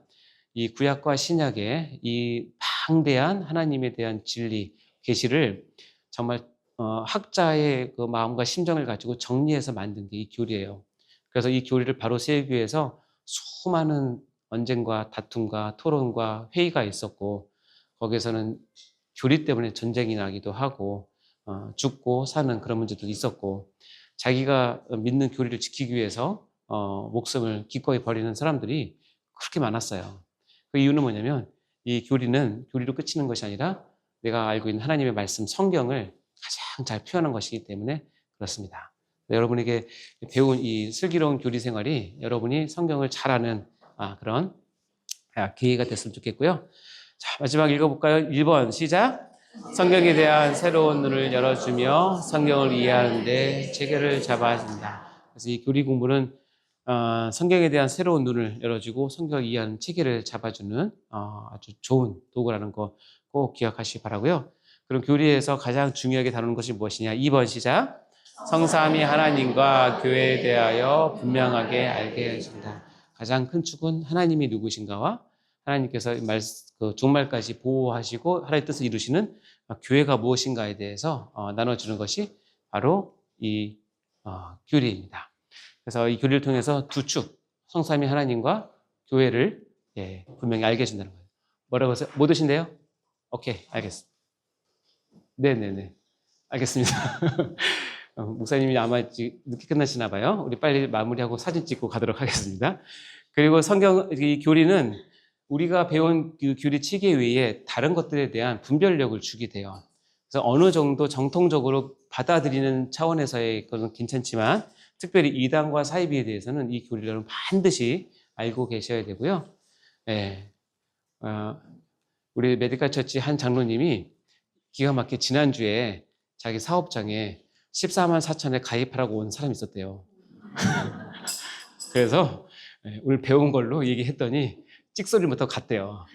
이 구약과 신약의 이 방대한 하나님에 대한 진리, 계시를 정말 학자의 그 마음과 심정을 가지고 정리해서 만든 게 이 교리예요. 그래서 이 교리를 바로 세우기 위해서 수많은 언쟁과 다툼과 토론과 회의가 있었고 거기에서는 교리 때문에 전쟁이 나기도 하고 죽고 사는 그런 문제도 있었고 자기가 믿는 교리를 지키기 위해서 목숨을 기꺼이 버리는 사람들이 그렇게 많았어요. 그 이유는 뭐냐면 이 교리는 교리로 끝이는 것이 아니라 내가 알고 있는 하나님의 말씀 성경을 가장 잘 표현한 것이기 때문에 그렇습니다. 여러분에게 배운 이 슬기로운 교리 생활이 여러분이 성경을 잘 아는 그런 기회가 됐으면 좋겠고요. 자, 마지막 읽어볼까요? 1번 시작. 성경에 대한 새로운 눈을 열어주며 성경을 이해하는 데 체계를 잡아준다. 그래서 이 교리 공부는 성경에 대한 새로운 눈을 열어주고 성경을 이해하는 체계를 잡아주는 아주 좋은 도구라는 거 꼭 기억하시기 바라고요. 그럼 교리에서 가장 중요하게 다루는 것이 무엇이냐? 2번 시작. 성삼위 하나님과 교회에 대하여 분명하게 알게 해준다. 가장 큰 축은 하나님이 누구신가와 하나님께서 종말까지 보호하시고 하나님의 뜻을 이루시는 교회가 무엇인가에 대해서 나눠주는 것이 바로 이 교리입니다. 그래서 이 교리를 통해서 두 축, 성삼위 하나님과 교회를 분명히 알게 해준다는 거예요. 뭐라고 하세요? 못 오신대요? 오케이, 알겠습니다. 네네네. 알겠습니다. 목사님이 아마 늦게 끝나시나 봐요. 우리 빨리 마무리하고 사진 찍고 가도록 하겠습니다. 그리고 성경, 이 교리는 우리가 배운 그 교리 체계 외에 다른 것들에 대한 분별력을 주게 돼요. 그래서 어느 정도 정통적으로 받아들이는 차원에서의 것은 괜찮지만 특별히 이단과 사이비에 대해서는 이 교리를 반드시 알고 계셔야 되고요. 네. 우리 메디컬 처치 한 장로님이 기가 막히게 지난주에 자기 사업장에 14만 4천에 가입하라고 온 사람이 있었대요. 그래서 오늘 배운 걸로 얘기했더니 찍소리를 못하고 갔대요.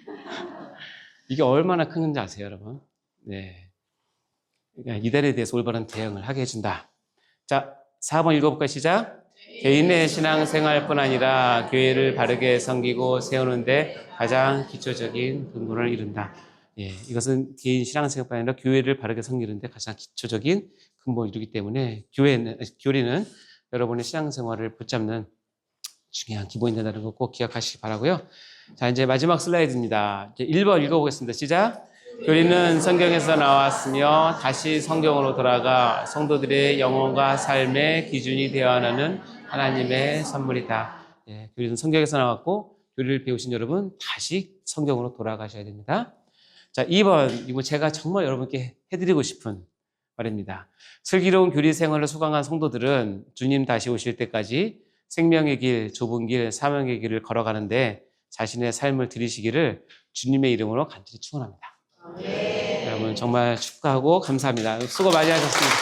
이게 얼마나 큰 건지 아세요, 여러분? 네. 그러니까 이달에 대해서 올바른 대응을 하게 해준다. 자, 4번 읽어볼까요? 시작. 개인의 신앙생활뿐 아니라 교회를 바르게 섬기고 세우는데 가장 기초적인 근본을 이룬다. 예, 이것은 개인 신앙생활뿐 아니라 교회를 바르게 섬기는데 가장 기초적인 근본을 이루기 때문에 교리는 여러분의 신앙생활을 붙잡는 중요한 기본이 된다는 거 꼭 기억하시기 바라고요. 자, 이제 마지막 슬라이드입니다. 이제 1번 읽어보겠습니다. 시작. 교리는 성경에서 나왔으며 다시 성경으로 돌아가 성도들의 영혼과 삶의 기준이 되어야 하는 하나님의 선물이다. 예, 교리는 성경에서 나왔고 교리를 배우신 여러분 다시 성경으로 돌아가셔야 됩니다. 자, 2번 이거 제가 정말 여러분께 해드리고 싶은 말입니다. 슬기로운 교리 생활을 수강한 성도들은 주님 다시 오실 때까지 생명의 길, 좁은 길, 사명의 길을 걸어가는데 자신의 삶을 들이시기를 주님의 이름으로 간절히 축원합니다. 여러분 정말 축하하고 감사합니다. 수고 많이 하셨습니다.